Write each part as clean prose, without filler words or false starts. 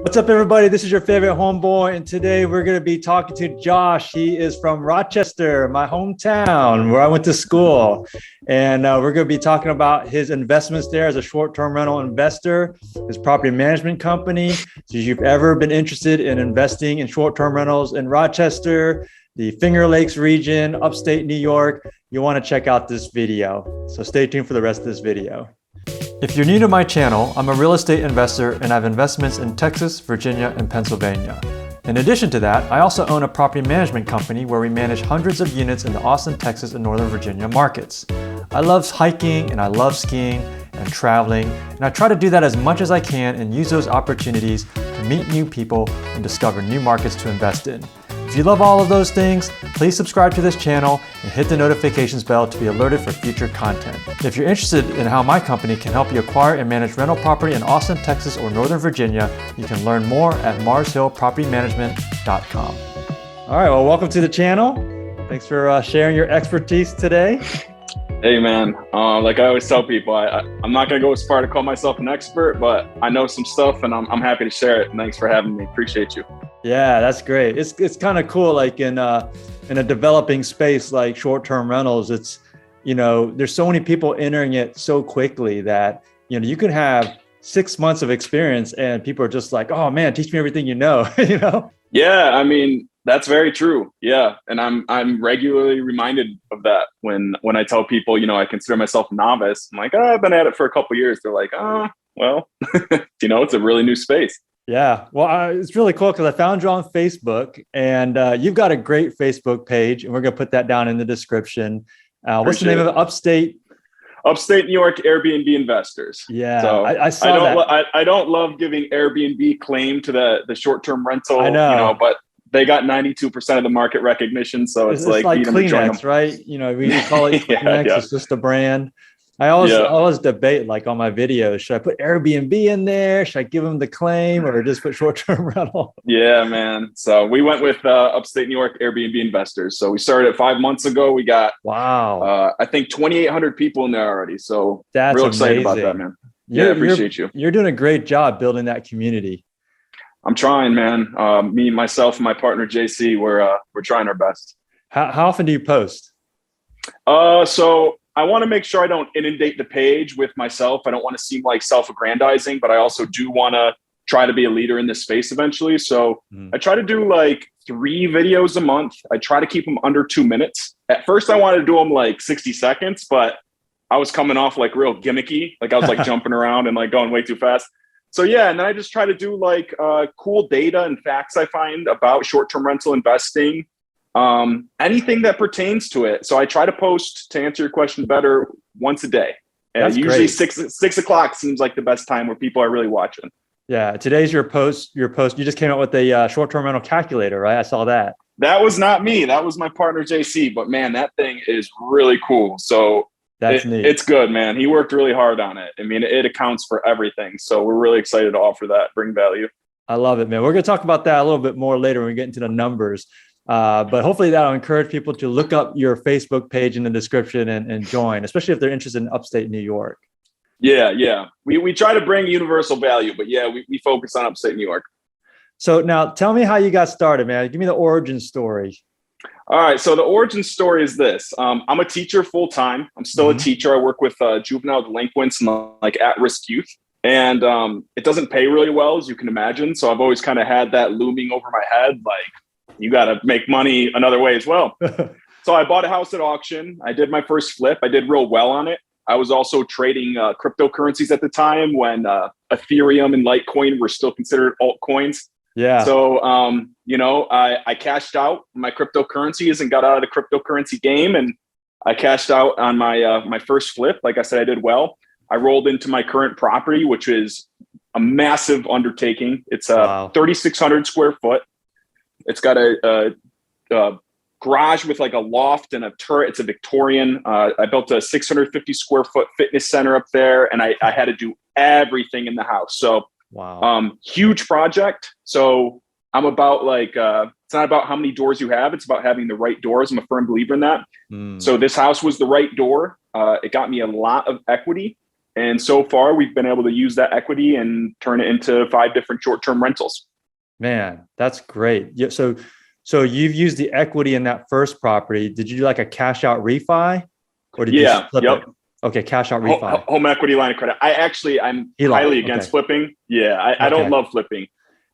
What's up, everybody? This is your favorite homeboy, and today we're going to be talking to Josh. He is from Rochester, my hometown, where I went to school. And we're going to be talking about his investments there as a short-term rental investor, his property management company. So if you've ever been interested in investing in short-term rentals in Rochester, the Fingerlakes region, upstate New York, you want to check out this video. So stay tuned for the rest of this video. If you're new to my channel, I'm a real estate investor and I have investments in Texas, Virginia, and Pennsylvania. In addition to that, I also own a property management company where we manage hundreds of units in the Austin, Texas, and Northern Virginia markets. I love hiking and I love skiing and traveling, and I try to do that as much as I can and use those opportunities to meet new people and discover new markets to invest in. If you love all of those things, please subscribe to this channel and hit the notifications bell to be alerted for future content. If you're interested in how my company can help you acquire and manage rental property in Austin, Texas, or Northern Virginia, you can learn more at marshillpropertymanagement.com. All right, well, welcome to the channel. Thanks for sharing your expertise today. Hey man, like I always tell people, I'm not gonna go as far to call myself an expert, but I know some stuff and I'm happy to share it. Thanks for having me, appreciate you. Yeah, that's great. It's kind of cool, like in a developing space like short-term rentals, it's, there's so many people entering it so quickly that, you can have 6 months of experience and people are just like, oh man, teach me everything you know. Yeah, I mean, that's very true. Yeah. And I'm regularly reminded of that when I tell people, I consider myself a novice. I'm like, oh, I've been at it for a couple of years. They're like, oh, well, it's a really new space. Yeah, well, it's really cool because I found you on Facebook and you've got a great Facebook page, and we're going to put that down in the description. What's the name of it? Upstate New York Airbnb investors. Yeah, so I saw that. I don't love giving Airbnb claim to the short-term rental, I know. But they got 92% of the market recognition. So it's like Kleenex, right? We call it Kleenex. Yeah. It's just a brand. I always debate, like on my videos, should I put Airbnb in there? Should I give them the claim or just put short-term rental? Yeah, man. So we went with Upstate New York Airbnb investors. So we started 5 months ago. We got, I think 2,800 people in there already. So that's real excited amazing. About that, man. Yeah, appreciate you. You're doing a great job building that community. I'm trying, man. Me, myself, and my partner, JC, we're trying our best. How often do you post? So I want to make sure I don't inundate the page with myself. I don't want to seem like self-aggrandizing, but I also do want to try to be a leader in this space eventually. So I try to do like 3 videos a month. I try to keep them under 2 minutes. At first, I wanted to do them like 60 seconds, but I was coming off like real gimmicky. Like I was like jumping around and like going way too fast. So yeah, and then I just try to do like cool data and facts I find about short-term rental investing. Anything that pertains to it. So I try to post, to answer your question better, once a day. And that's usually great. 6 o'clock seems like the best time where people are really watching. Yeah. Today's your post. You just came out with a short-term rental calculator, right? I saw that. That was not me. That was my partner, JC. But man, that thing is really cool. So that's neat. It's good, man. He worked really hard on it. I mean, it accounts for everything. So we're really excited to offer that, bring value. I love it, man. We're going to talk about that a little bit more later when we get into the numbers. But hopefully that'll encourage people to look up your Facebook page in the description and join, especially if they're interested in upstate New York. Yeah. We try to bring universal value, but yeah, we focus on upstate New York. So now tell me how you got started, man. Give me the origin story. All right. So the origin story is this. I'm a teacher full-time. I'm still a teacher. I work with juvenile delinquents and like at-risk youth. And it doesn't pay really well, as you can imagine. So I've always kind of had that looming over my head, like, you got to make money another way as well. So I bought a house at auction. I did my first flip. I did real well on it. I was also trading cryptocurrencies at the time when Ethereum and Litecoin were still considered altcoins. Yeah. So, I cashed out my cryptocurrencies and got out of the cryptocurrency game. And I cashed out on my first flip. Like I said, I did well. I rolled into my current property, which is a massive undertaking. It's 3,600 square foot. It's got a garage with like a loft and a turret. It's a Victorian. I built a 650 square foot fitness center up there, and I had to do everything in the house. So, huge project. So I'm about like, it's not about how many doors you have. It's about having the right doors. I'm a firm believer in that. So this house was the right door. It got me a lot of equity. And so far, we've been able to use that equity and turn it into 5 different short-term rentals. Man, that's great. Yeah. So you've used the equity in that first property. Did you do like a cash out refi, or did you flip it? Okay, cash out refi. Home equity line of credit. I'm highly against flipping. Yeah, I don't love flipping.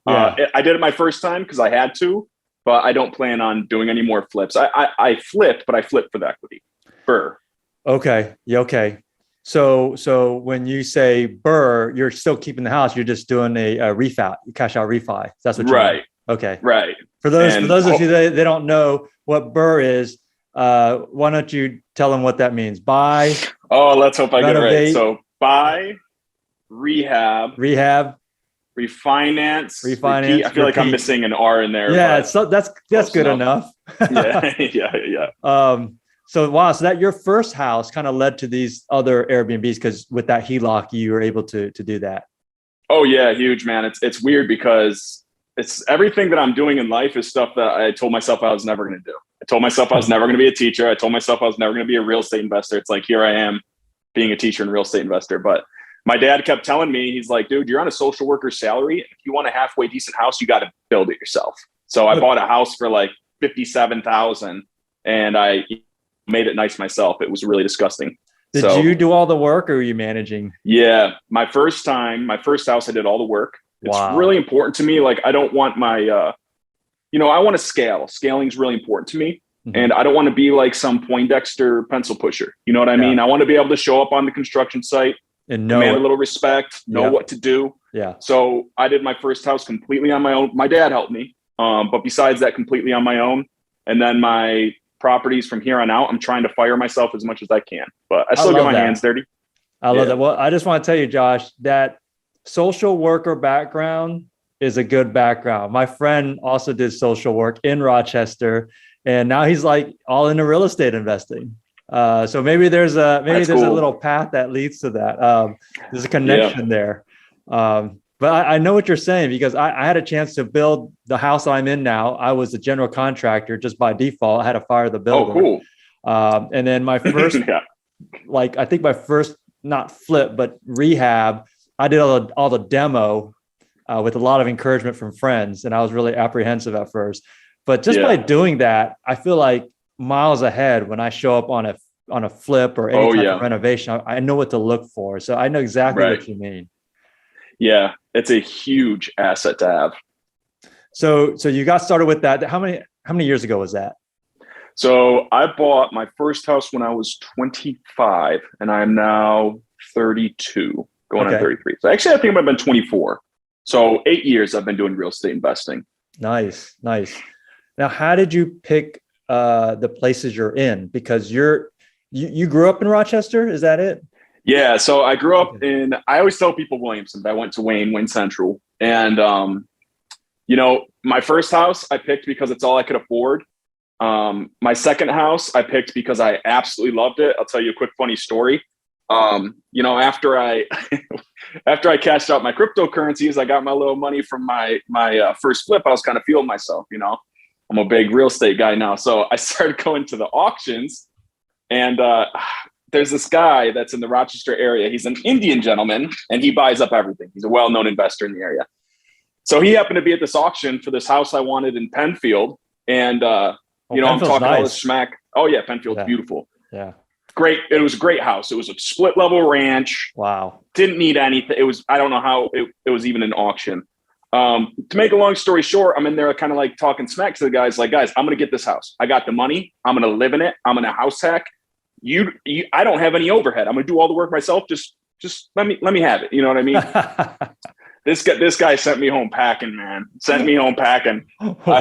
Yeah. I did it my first time because I had to, but I don't plan on doing any more flips. I flipped, but I flipped for the equity. BRRR. Okay. Yeah. Okay. So when you say BRRR, you're still keeping the house. You're just doing a refi, cash out refi. That's what you're right. doing. Okay. Right. For those of you that they don't know what BRRR is, why don't you tell them what that means? Buy. Oh, let's hope I get it right. renovate, So buy, rehab, refinance, repeat. I feel like I'm missing an R in there. Yeah, so that's good enough. Yeah. So wow, so that your first house kind of led to these other Airbnbs, because with that HELOC, you were able to do that. Oh yeah, huge, man. It's weird because it's everything that I'm doing in life is stuff that I told myself I was never going to do. I told myself I was never going to be a teacher. I told myself I was never going to be a real estate investor. It's like, here I am being a teacher and real estate investor. But my dad kept telling me, he's like, dude, you're on a social worker's salary. If you want a halfway decent house, you got to build it yourself. So I bought a house for like $57,000 and I made it nice myself. It was really disgusting. Did you do all the work, or were you managing? Yeah. My first house, I did all the work. It's really important to me. Like, I don't want my, I want to scale. Scaling is really important to me. Mm-hmm. And I don't want to be like some Poindexter pencil pusher. You know what I mean? I want to be able to show up on the construction site and command a little respect, know what to do. Yeah. So I did my first house completely on my own. My dad helped me. But besides that, completely on my own. And then my properties from here on out, I'm trying to fire myself as much as I can, but I still get my hands dirty. I love that. Well, I just want to tell you, Josh, that social worker background is a good background. My friend also did social work in Rochester, and now he's like all into real estate investing. So maybe there's a little path that leads to that. There's a connection there. But I know what you're saying, because I had a chance to build the house I'm in now. I was a general contractor just by default. I had to fire the builder. Oh, cool. And then my first, I think my first, not flip, but rehab, I did all the demo with a lot of encouragement from friends. And I was really apprehensive at first. But just by doing that, I feel like miles ahead when I show up on a flip or any type of renovation. I know what to look for. So I know exactly what you mean. Yeah, it's a huge asset to have. So you got started with that. How many years ago was that? So I bought my first house when I was 25, and I'm now 32, going on 33. So actually, I think I've been 24. So 8 years I've been doing real estate investing. Nice. Now, how did you pick the places you're in? Because you grew up in Rochester, is that it? Yeah, so I grew up I always tell people Williamson, but I went to Wayne Central. And, my first house I picked because it's all I could afford. My second house I picked because I absolutely loved it. I'll tell you a quick funny story. After I cashed out my cryptocurrencies, I got my little money from my first flip. I was kind of feeling myself, I'm a big real estate guy now. So I started going to the auctions, and there's this guy that's in the Rochester area. He's an Indian gentleman, and he buys up everything. He's a well-known investor in the area. So he happened to be at this auction for this house I wanted in Penfield. And, I'm talking all this schmack. Oh yeah. Penfield's beautiful. Yeah. Great. It was a great house. It was a split level ranch. Wow. Didn't need anything. I don't know how it was even an auction. To make a long story short, I'm in there kind of like talking smack to the guys, like, guys, I'm going to get this house. I got the money. I'm going to live in it. I'm going to house hack. I don't have any overhead. I'm going to do all the work myself. Just let me have it. You know what I mean? This guy sent me home packing, man. Sent me home packing. I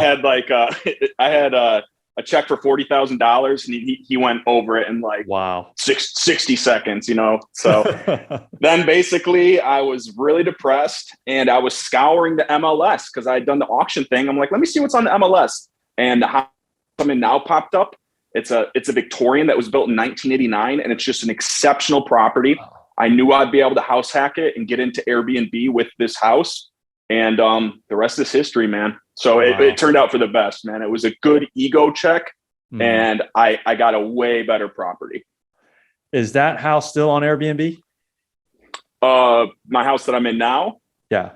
had a check for $40,000, and he went over it in like 60 seconds, So then basically I was really depressed, and I was scouring the MLS because I had done the auction thing. I'm like, let me see what's on the MLS. And the house I'm in now popped up. It's a Victorian that was built in 1989, and it's just an exceptional property. I knew I'd be able to house hack it and get into Airbnb with this house. And the rest is history, man. So it turned out for the best, man. It was a good ego check, and I got a way better property. Is that house still on Airbnb? My house that I'm in now. Yeah.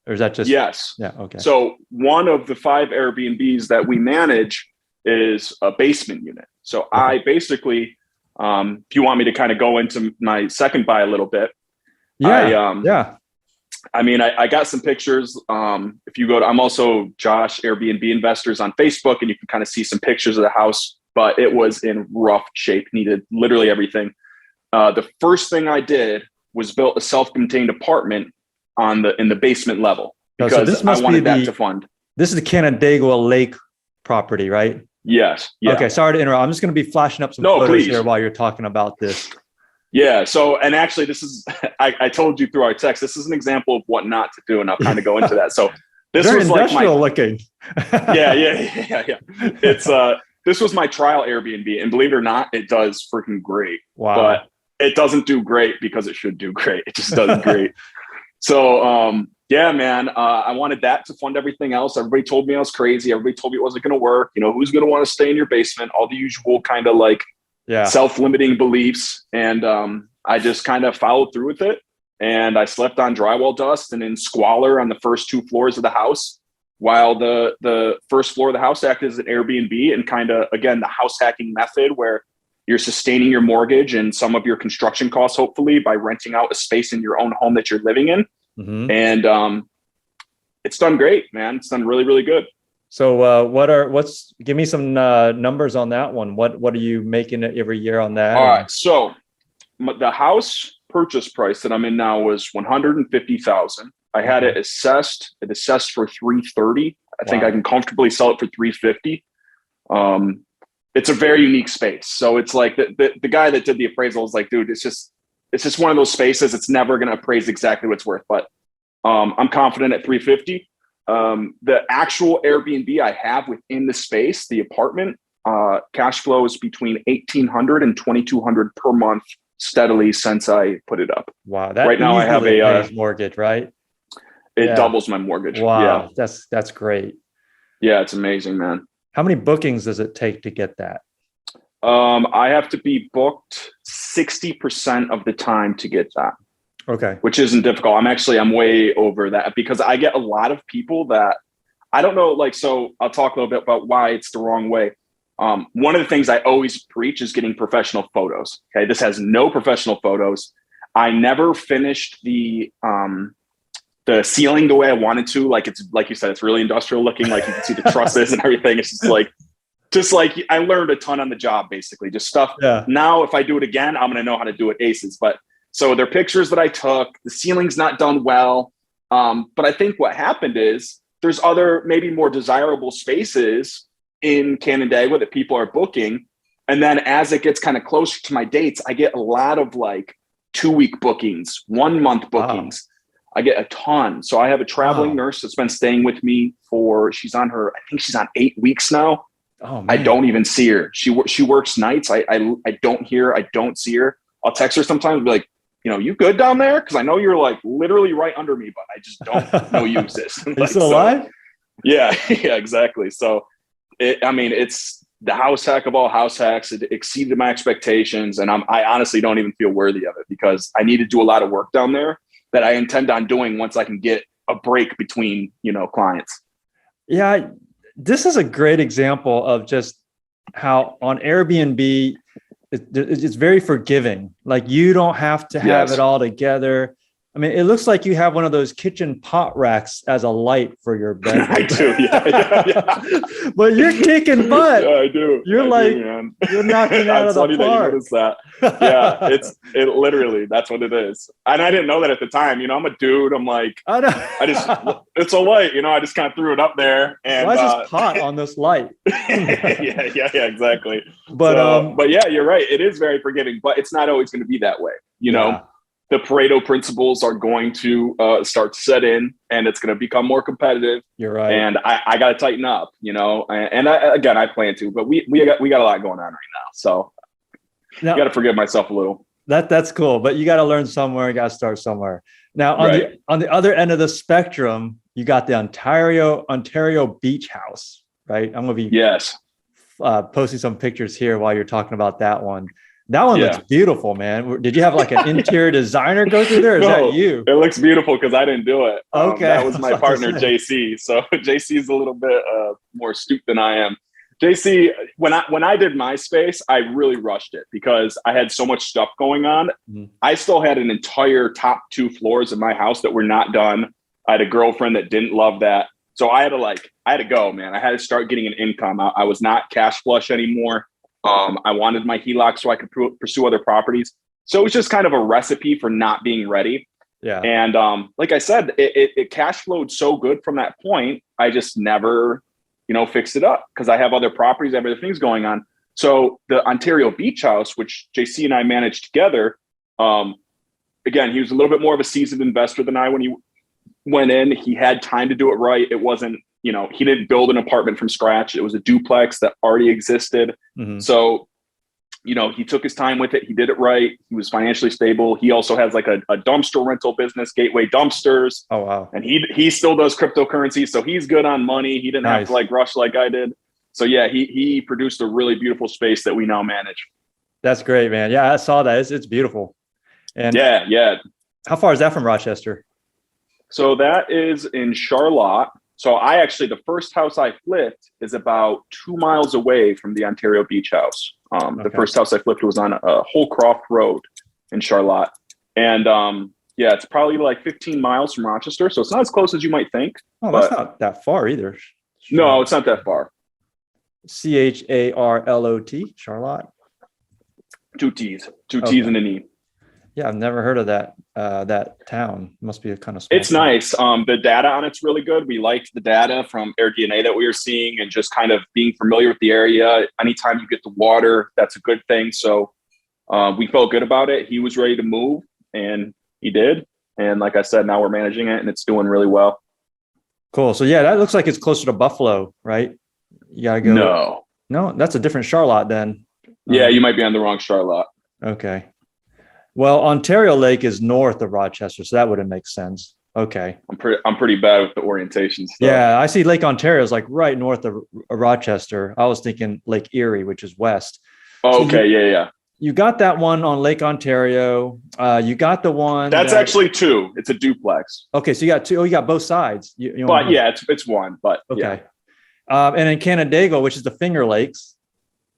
Or is that just? Yes. Yeah. Okay. So one of the 5 Airbnbs that we manage is a basement unit. So Okay. I basically, if you want me to kind of go into my second buy a little bit. Yeah. I mean, I got some pictures. If you go to, I'm also Josh Airbnb Investors on Facebook, and you can kind of see some pictures of the house, but it was in rough shape, needed literally everything. The first thing I did was built a self-contained apartment in the basement level, because I wanted that to fund. This is the Canandaigua Lake property, right? Yes. Yeah. Okay. Sorry to interrupt. I'm just going to be flashing up some photos here while you're talking about this. Yeah. So, and actually this is, I told you through our text, this is an example of what not to do. And I'll kind of go into that. So this Very was industrial like looking. Yeah. It's, this was my trial Airbnb, and believe it or not, it does freaking great. Wow. But it doesn't do great because it should do great. It just does great. So, yeah, man, I wanted that to fund everything else. Everybody told me I was crazy. Everybody told me it wasn't going to work. You know, who's going to want to stay in your basement? All the usual kind of like self-limiting beliefs. And I just kind of followed through with it. And I slept on drywall dust and in squalor on the first 2 floors of the house, while the first floor of the house acted as an Airbnb, and kind of, again, the house hacking method where you're sustaining your mortgage and some of your construction costs, hopefully, by renting out a space in your own home that you're living in. Mm-hmm. And it's done great, man. It's done really, really good. So give me some numbers on that one. What are you making every year on that? All right. So the house purchase price that I'm in now was $150,000. I had it assessed. It assessed for $330,000. I think I can comfortably sell it for $350,000. It's a very unique space. So it's like the guy that did the appraisal was like, dude, it's just one of those spaces. It's never going to appraise exactly what it's worth, but I'm confident at $350,000. The actual Airbnb I have within the space, the apartment, cash flow is between $1,800 and $2,200 per month steadily since I put it up. Wow. That right now I have a mortgage, right? It doubles my mortgage. Wow. Yeah. That's great. Yeah. It's amazing, man. How many bookings does it take to get that? I have to be booked 60% of the time to get that. Okay. Which isn't difficult. I'm way over that, because I get a lot of people that I don't know, like, so I'll talk a little bit about why it's the wrong way. One of the things I always preach is getting professional photos. Okay. This has no professional photos. I never finished the ceiling the way I wanted to. Like, it's like you said, it's really industrial looking. Like, you can see the trusses and everything. It's just like I learned a ton on the job, basically, just stuff. Yeah. Now, if I do it again, I'm going to know how to do it aces. But so they're pictures that I took. The ceiling's not done well. But I think what happened is there's other, maybe more desirable spaces in Canandaigua that people are booking. And then as it gets kind of closer to my dates, I get a lot of like 2-week bookings, 1-month bookings. Wow. I get a ton. So I have a traveling nurse that's been staying with me I think she's on 8 weeks now. Oh, man. I don't even see her. She works nights. I don't hear her. I don't see her. I'll text her sometimes and be like, you good down there? Because I know you're like literally right under me, but I just don't know you exist. Are you still alive? Yeah, exactly. So it's the house hack of all house hacks. It exceeded my expectations, and I honestly don't even feel worthy of it, because I need to do a lot of work down there that I intend on doing once I can get a break between, clients. Yeah. This is a great example of just how on Airbnb, it's very forgiving. Like, you don't have to have it all together. I mean, it looks like you have one of those kitchen pot racks as a light for your bed. I do, yeah. But you're kicking butt. Yeah, I do. You're you're knocking it out of the park. That you noticed that. Yeah, it literally, that's what it is. And I didn't know that at the time. I'm a dude. I'm like, I know. It's a light. I just kind of threw it up there. And why is this pot on this light? yeah, exactly. But yeah, you're right. It is very forgiving, but it's not always going to be that way. Yeah. The Pareto principles are going to start to set in, and it's going to become more competitive. You're right. And I got to tighten up, and I plan to, but we got a lot going on right now. So you got to forgive myself a little. That's cool, but you got to learn somewhere. You got to start somewhere. Now on the other end of the spectrum, you got the Ontario Beachouse, right? I'm going to be posting some pictures here while you're talking about that one. That one Yeah. looks beautiful, man. Did you have like an interior designer go through there? Or is No, that you? it looks beautiful because I didn't do it. Okay. That I was my about to partner, say. JC. So JC is a little bit more astute than I am. JC, when I did my space, I really rushed it because I had so much stuff going on. Mhm. I still had an entire top 2 floors of my house that were not done. I had a girlfriend that didn't love that. So I had to go, man. I had to start getting an income. I was not cash flush anymore. I wanted my HELOC so I could pursue other properties. So it was just kind of a recipe for not being ready. Yeah. And like I said, it cash flowed so good from that point. I just never, fixed it up because I have other properties, I have other things going on. So the Ontario Beachouse, which JC and I managed together, again, he was a little bit more of a seasoned investor than I when he went in. He had time to do it right. It wasn't, he didn't build an apartment from scratch. It was a duplex that already existed. Mhm. So, he took his time with it. He did it right. He was financially stable. He also has like a dumpster rental business, Gateway Dumpsters. Oh, wow. And he still does cryptocurrency. So he's good on money. He didn't have to like rush like I did. So yeah, he produced a really beautiful space that we now manage. That's great, man. Yeah, I saw that. It's beautiful. And yeah. how far is that from Rochester? So that is in Charlotte. So the first house I flipped is about 2 miles away from the Ontario Beachouse. The first house I flipped was on Holcroft Road in Charlotte. And it's probably like 15 miles from Rochester. So it's not as close as you might think. Oh, that's not that far either. No, it's not that far. Charlot, Charlotte. 2 T's, 2 T's and an E. Yeah, I've never heard of that town. Must be a kind of small It's town. nice. The data on it's really good. We liked the data from AirBnB that we were seeing and just kind of being familiar with the area. Anytime you get the water, that's a good thing. So we felt good about it. He was ready to move and he did. And like I said, now we're managing it and it's doing really well. Cool. So yeah, that looks like it's closer to Buffalo, right? You gotta go. No, that's a different Charlotte then. Yeah, you might be on the wrong Charlotte. Okay. Well, Ontario Lake is north of Rochester, so that wouldn't make sense. Okay. I'm pretty bad with the orientation stuff. Yeah, I see Lake Ontario is like right north of Rochester. I was thinking Lake Erie, which is west. Oh, so okay. Yeah. You got that one on Lake Ontario. You got the one that's actually 2. It's a duplex. Okay, so you got 2. Oh, you got both sides. But yeah, it's 1. But okay. Yeah. And in Canandaigua, which is the Fingerlakes,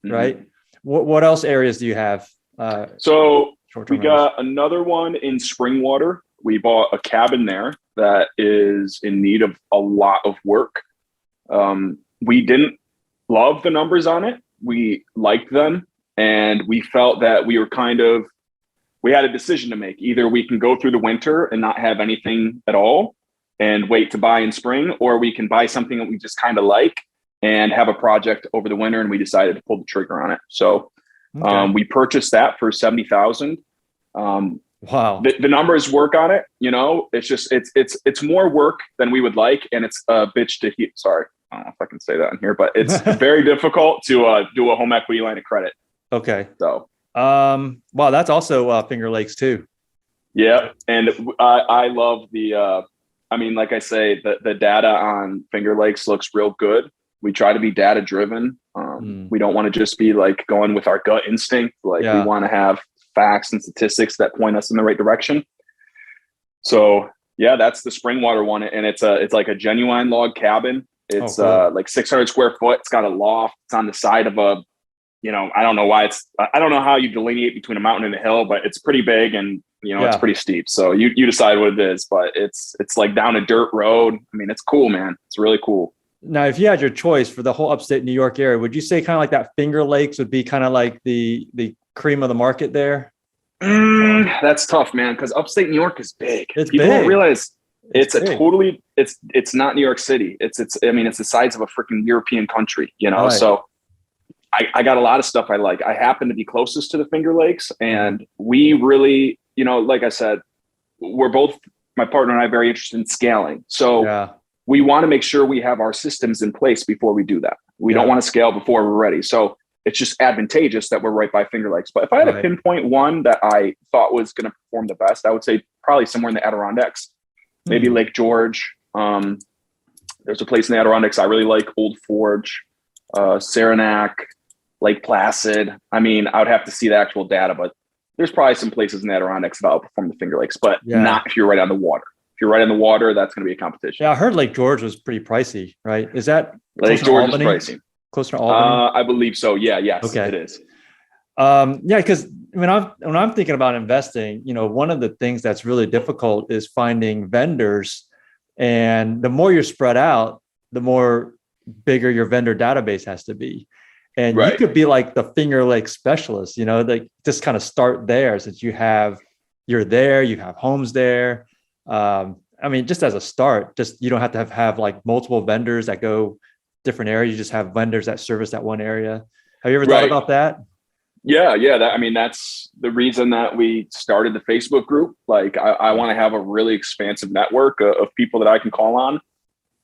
right? What else areas do you have? So we got another one in Springwater. We bought a cabin there that is in need of a lot of work. We didn't love the numbers on it. We liked them. And we felt that we had a decision to make. Either we can go through the winter and not have anything at all and wait to buy in spring, or we can buy something that we just kind of like and have a project over the winter. And we decided to pull the trigger on it. So we purchased that for $70,000. Wow. The numbers work on it. It's just, it's more work than we would like. And it's a bitch to heat. Sorry. I don't know if I can say that in here, but it's very difficult to do a home equity line of credit. Okay. So, wow, that's also Finger Lakes too. Yeah. And I love like I say, the data on Finger Lakes looks real good. We try to be data driven. We don't want to just be like going with our gut instinct. We want to have facts and statistics that point us in the right direction. So yeah, that's the Springwater one. And it's like a genuine log cabin. It's cool. Like 600 square foot. It's got a loft. It's on the side of I don't know why I don't know how you delineate between a mountain and a hill, but it's pretty big and, it's pretty steep. So you decide what it is, but it's like down a dirt road. I mean, it's cool, man. It's really cool. Now, if you had your choice for the whole upstate New York area, would you say kind of like that Finger Lakes would be kind of like the cream of the market there? That's tough, man. Cause upstate New York is big. People don't realize it's not New York City. It's the size of a freaking European country, Right. So I got a lot of stuff I like. I happen to be closest to the Finger Lakes, and we really, like I said, we're both, my partner and I, very interested in scaling. So we want to make sure we have our systems in place before we do that. We don't want to scale before we're ready. So it's just advantageous that we're right by Finger Lakes. But if I had to pinpoint one that I thought was going to perform the best, I would say probably somewhere in the Adirondacks, maybe Lake George. There's a place in the Adirondacks I really like, Old Forge, Saranac. Lake Placid. I mean, I would have to see the actual data, but there's probably some places in the Adirondacks that outperform the Finger Lakes, but not if you're right on the water. If you're right on the water, that's going to be a competition. Yeah, I heard Lake George was pretty pricey, right? Is that Lake George is pricey? Closer to Albany? I believe so. Yeah, yes, okay. It is. Yeah, because when I'm thinking about investing, one of the things that's really difficult is finding vendors, and the more you're spread out, the more bigger your vendor database has to be. And you could be like the Finger Lakes specialist, like just kind of start there since you're there, you have homes there. I mean, just as a start, you don't have to have like multiple vendors that go different areas. You just have vendors that service that one area. Have you ever thought about that? Yeah. That's the reason that we started the Facebook group. Like I want to have a really expansive network of people that I can call on.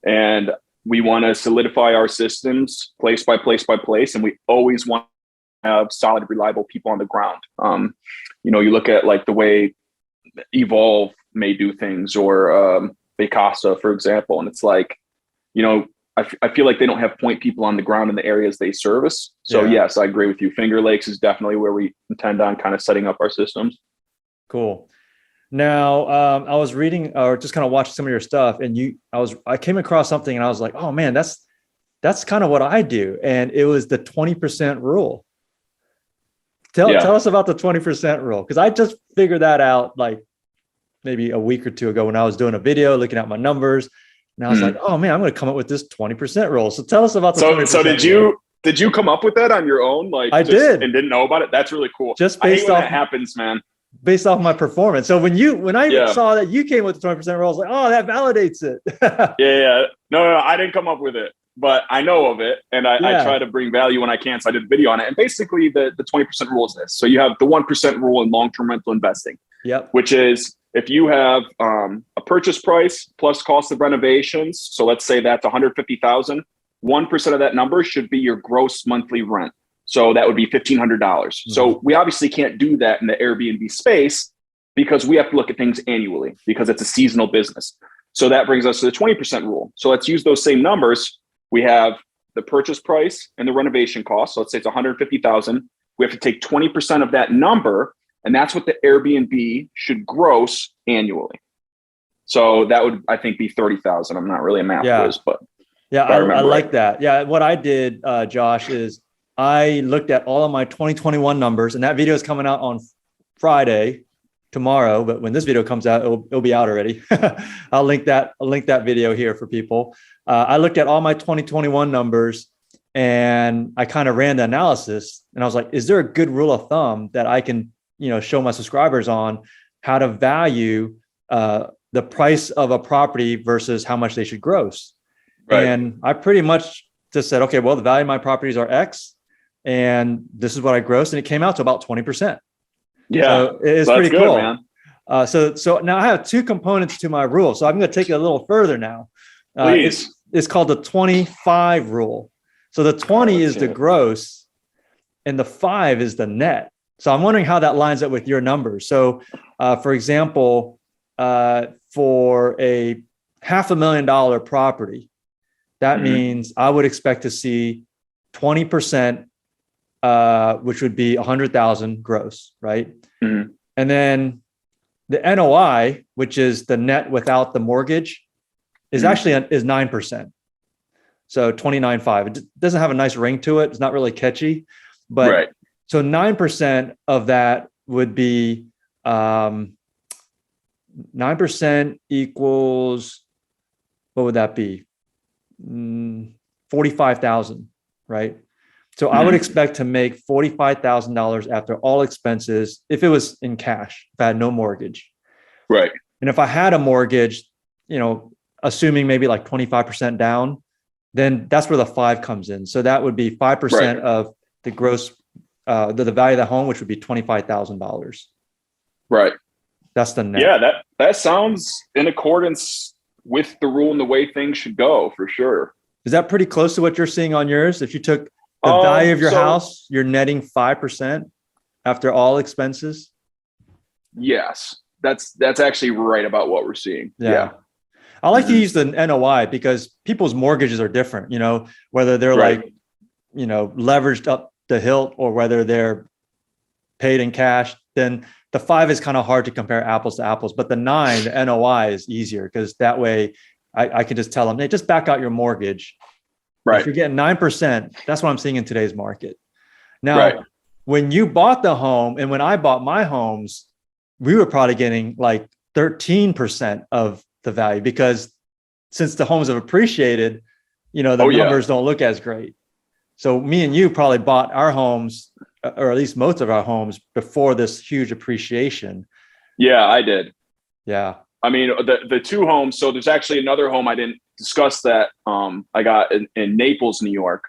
And we want to solidify our systems place by place by place. And we always want to have solid, reliable people on the ground. You look at like the way Evolve may do things, or Beachouse, for example. And it's like, I feel like they don't have point people on the ground in the areas they service. So yes, I agree with you. Finger Lakes is definitely where we intend on kind of setting up our systems. Cool. Now, I was reading or just kind of watching some of your stuff, and I came across something and I was like, oh man, that's kind of what I do. And it was the 20% rule. Tell us about the 20% rule. Cause I just figured that out like maybe a week or two ago when I was doing a video, looking at my numbers. And I was like, oh man, I'm going to come up with this 20% rule. So tell us about the 20%. So did you come up with that on your own? Like I did and didn't know about it. That's really cool. Just based off that happens, man. Based off my performance. So when I saw that you came with the 20% rule, I was like, oh, that validates it. Yeah. No, I didn't come up with it, but I know of it. And I try to bring value when I can. So I did a video on it. And basically the 20% rule is this. So you have the 1% rule in long-term rental investing, which is if you have a purchase price plus cost of renovations. So let's say that's $150,000, 1% of that number should be your gross monthly rent. So that would be $1,500. Mm-hmm. So we obviously can't do that in the Airbnb space because we have to look at things annually because it's a seasonal business. So that brings us to the 20% rule. So let's use those same numbers. We have the purchase price and the renovation cost. So let's say it's $150,000. We have to take 20% of that number, and that's what the Airbnb should gross annually. So that would, I think, be $30,000. I'm not really a math whiz, but I like that. Yeah, what I did, Josh, is I looked at all of my 2021 numbers, and that video is coming out on Friday, tomorrow. But when this video comes out, it'll be out already. I'll link that video here for people. I looked at all my 2021 numbers, and I kind of ran the analysis, and I was like, is there a good rule of thumb that I can, show my subscribers on how to value the price of a property versus how much they should gross? Right. And I pretty much just said, okay, well, the value of my properties are X, and this is what I grossed, and it came out to about 20%. Yeah, so it is pretty good, cool, man. So now I have two components to my rule. So I'm going to take it a little further now. Please. It's called the 25 rule. So the 20 is the gross, and the 5 is the net. So I'm wondering how that lines up with your numbers. So, for example, for a $500,000 property, that means I would expect to see 20%, which would be 100,000 gross, right? Mm-hmm. And then the NOI, which is the net without the mortgage, is actually is 9%. So 29.5. It doesn't have a nice ring to it. It's not really catchy, but so 9% of that would be 9% equals, what would that be? 45,000, right? So I would expect to make $45,000 after all expenses if it was in cash, if I had no mortgage. Right. And if I had a mortgage, assuming maybe like 25% down, then that's where the 5 comes in. So that would be 5% of the gross, the value of the home, which would be $25,000. Right. That's the net. Yeah, that sounds in accordance with the rule and the way things should go, for sure. Is that pretty close to what you're seeing on yours? If you took the value of your house, you're netting 5% after all expenses? Yes, that's actually right about what we're seeing. Yeah. I like to use the NOI because people's mortgages are different, whether they're like, leveraged up the hilt or whether they're paid in cash, then the 5 is kind of hard to compare apples to apples. But the 9, the NOI, is easier because that way I can just tell them, hey, just back out your mortgage. Right. If you're getting 9%, that's what I'm seeing in today's market. Now, right. when you bought the home and when I bought my homes, we were probably getting like 13% of the value, because since the homes have appreciated, the numbers don't look as great. So me and you probably bought our homes, or at least most of our homes, before this huge appreciation. Yeah, I did. Yeah. I mean, the 2 homes. So there's actually another home I didn't discuss that I got in Naples, New York.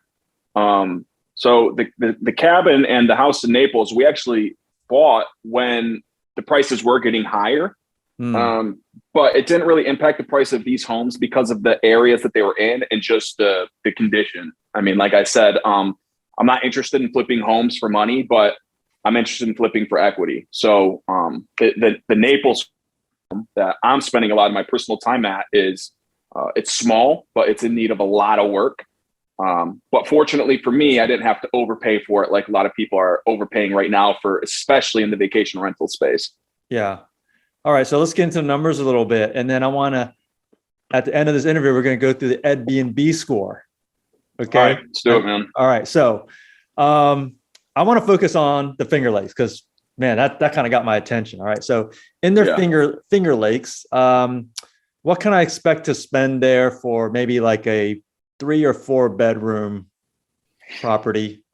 So the cabin and the house in Naples, we actually bought when the prices were getting higher. But it didn't really impact the price of these homes because of the areas that they were in and just the condition. I mean, like I said, I'm not interested in flipping homes for money, but I'm interested in flipping for equity. So the Naples that I'm spending a lot of my personal time at is it's small, but it's in need of a lot of work. But fortunately for me, I didn't have to overpay for it like a lot of people are overpaying right now, for especially in the vacation rental space. Yeah. All right. So let's get into the numbers a little bit. And then I want to, at the end of this interview, we're going to go through the EdBNB score. Okay. All right, let's do it, man. All right. So I want to focus on the Fingerlakes because, man, that kind of got my attention. All right. So in their Fingerlakes, what can I expect to spend there for maybe like a 3 or 4 bedroom property?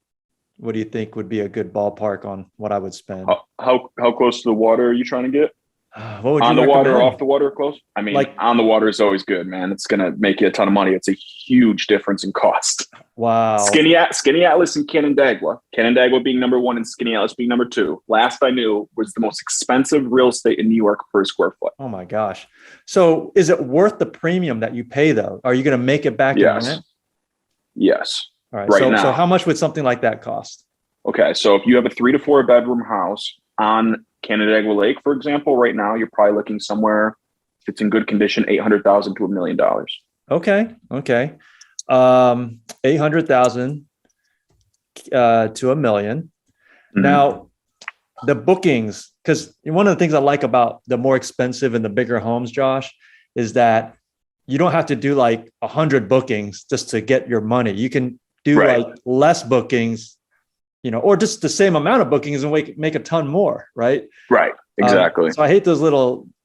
What do you think would be a good ballpark on what I would spend? How close to the water are you trying to get? What would you on the recommend? water, off the water, close? I mean, like, on the water is always good, man. It's going to make you a ton of money. It's a huge difference in cost. Wow. Skinny Atlas and Canandaigua. Canandaigua being number 1 and Skinny Atlas being number 2. Last I knew was the most expensive real estate in New York per square foot. Oh my gosh. So is it worth the premium that you pay though? Are you going to make it back in rent? Yes. All right. So how much would something like that cost? Okay. So if you have a 3 to 4 bedroom house on Canandaigua Lake, for example, right now, you're probably looking somewhere, if it's in good condition, $800,000 to $1 million. Okay. 800,000 to $1 million. Mm-hmm. Now, the bookings, because one of the things I like about the more expensive and the bigger homes, Josh, is that you don't have to do like 100 bookings just to get your money. You can do like less bookings, or just the same amount of bookings and make a ton more, right? Right, exactly. So I hate those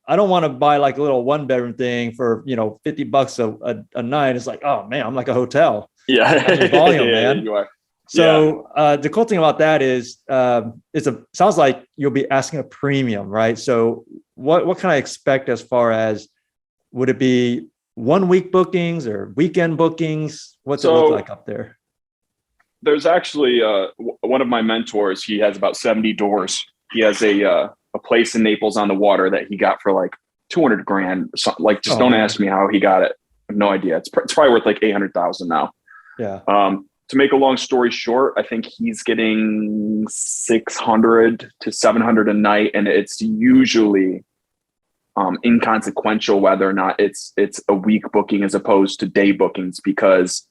I don't want to buy like a little 1-bedroom thing for, $50 a night. It's like, oh man, I'm like a hotel. Yeah. Volume, man. You are. So the cool thing about that is sounds like you'll be asking a premium, right? So what can I expect as far as, would it be 1 week bookings or weekend bookings? What's it look like up there? There's actually one of my mentors. He has about 70 doors. He has a place in Naples on the water that he got for like $200,000. Like, just don't ask me how he got it. I have no idea. It's probably worth like $800,000 now. Yeah. To make a long story short, I think he's getting 600 to 700 a night, and it's usually inconsequential whether or not it's a week booking as opposed to day bookings, because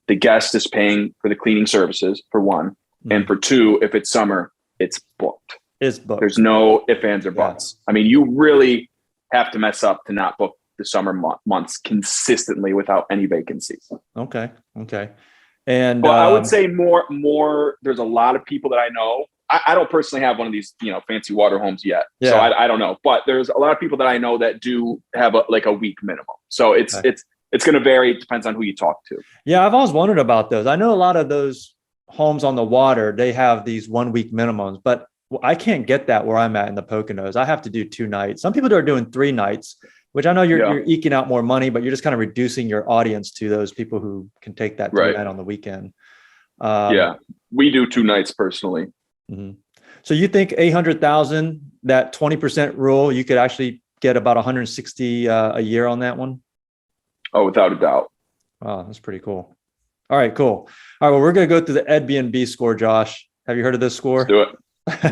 the guest is paying for the cleaning services, for one. Mm-hmm. And for 2, if it's summer, it's booked. It's booked. There's no ifs, ands, or buts. I mean, you really have to mess up to not book the summer months consistently without any vacancies. Okay. And but I would say more. There's a lot of people that I know. I don't personally have one of these, fancy water homes yet. Yeah. So I don't know, but there's a lot of people that I know that do have a week minimum. So it's going to vary. It depends on who you talk to. Yeah. I've always wondered about those. I know a lot of those homes on the water, they have these 1 week minimums, but I can't get that where I'm at in the Poconos. I have to do 2 nights. Some people are doing 3 nights, which I know you're eking out more money, but you're just kind of reducing your audience to those people who can take that 3 night on the weekend. We do 2 nights personally. Mm-hmm. So you think 800,000, that 20% rule, you could actually get about 160 a year on that one? Oh, without a doubt. Wow, that's pretty cool. All right, cool. All right, well, we're going to go through the EdBNB score, Josh. Have you heard of this score? Let's do it.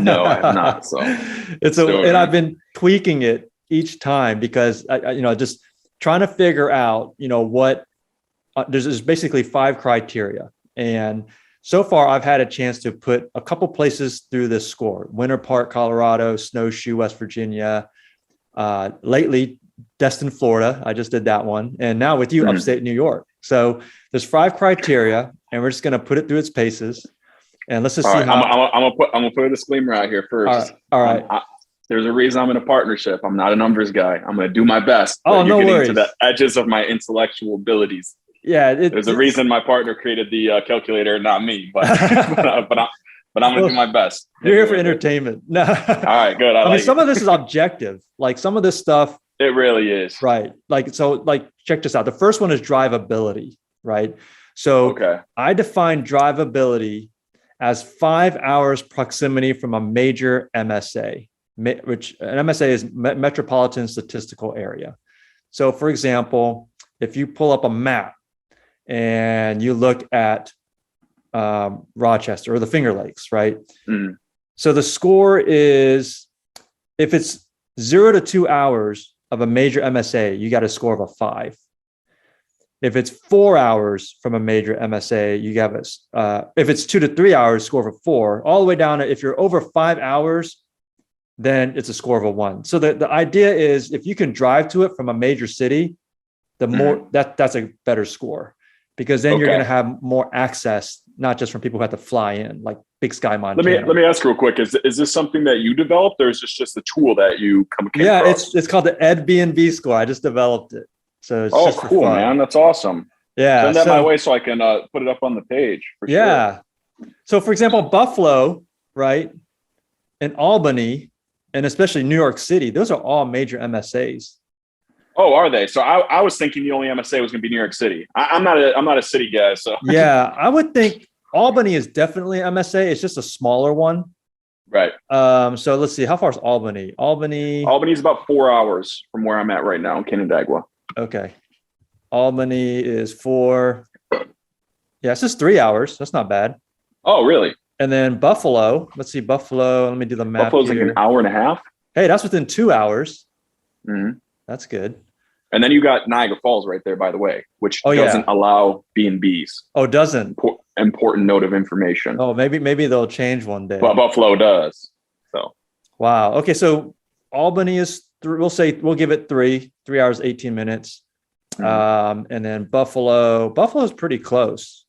No, I have not. So and I've been tweaking it each time because I just trying to figure out, what there's basically 5 criteria, and so far I've had a chance to put a couple places through this score: Winter Park, Colorado; Snowshoe, West Virginia; lately Destin, Florida. I just did that one. And now with you, Upstate New York. So there's 5 criteria, and we're just going to put it through its paces. And let's just see how. I'm gonna put a disclaimer out here first. All right. There's a reason I'm in a partnership. I'm not a numbers guy. I'm gonna do my best. Oh, no getting worries. to the edges of my intellectual abilities. Yeah, there's a reason my partner created the calculator, not me. But but I'm gonna do my best. You're here for entertainment. No. All right, good. I mean, some of this is objective. Like some of this stuff. It really is. Right. Like check this out. The first one is drivability. Right. So I define drivability as 5 hours proximity from a major MSA, which an MSA is metropolitan statistical area. So for example, if you pull up a map and you look at Rochester or the Fingerlakes, right? Mm-hmm. So the score is, if it's 0 to 2 hours of a major MSA, you got a score of a 5. If it's 4 hours from a major MSA, you have if it's 2 to 3 hours, score of a 4, all the way down to, if you're over 5 hours, then it's a score of a 1. So the idea is, if you can drive to it from a major city, the more that's a better score, because then you're going to have more access, not just from people who have to fly in, like Big Sky, Montana. Let me ask real quick: is this something that you developed, or is this just a tool that you came across? It's called the EdBNB Score. I just developed it. So it's cool, man. That's awesome. Yeah. Send that my way so I can put it up on the page. Sure. So for example, Buffalo, right? And Albany, and especially New York City, those are all major MSAs. Oh, are they? So I was thinking the only MSA was going to be New York City. I'm not a city guy. So yeah, I would think Albany is definitely MSA. It's just a smaller one. Right. So let's see. How far is Albany? Albany is about 4 hours from where I'm at right now in Canandaigua. Okay. Albany is 4. Yeah, it's just 3 hours. That's not bad. Oh, really? And then Buffalo. Let's see. Buffalo. Let me do the map. Buffalo's here. Like an hour and a half. Hey, that's within 2 hours. Mm-hmm. That's good. And then you got Niagara Falls right there, by the way, which doesn't allow B&Bs. Oh, doesn't? Important note of information. Oh, maybe they'll change one day. But Buffalo does. So. Wow. Okay, so Albany is we'll give it 3 hours 18 minutes. Mm-hmm. And then Buffalo's pretty close.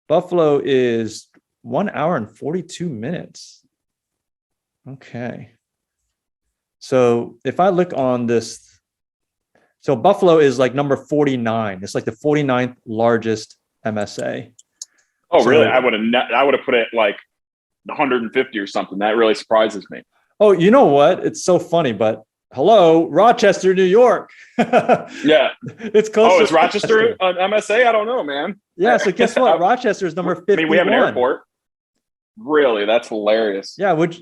Buffalo is 1 hour and 42 minutes. Okay. So if I look on this, so Buffalo is like number 49. It's like the 49th largest MSA. Oh, really? I would have put it like 150 or something. That really surprises me. Oh, you know what? It's so funny, but hello, Rochester, New York. Yeah. It's close. Oh, is Rochester an MSA? I don't know, man. Yeah. So guess what? Rochester is number 51. I mean, we have an airport. Really? That's hilarious. Yeah. Which,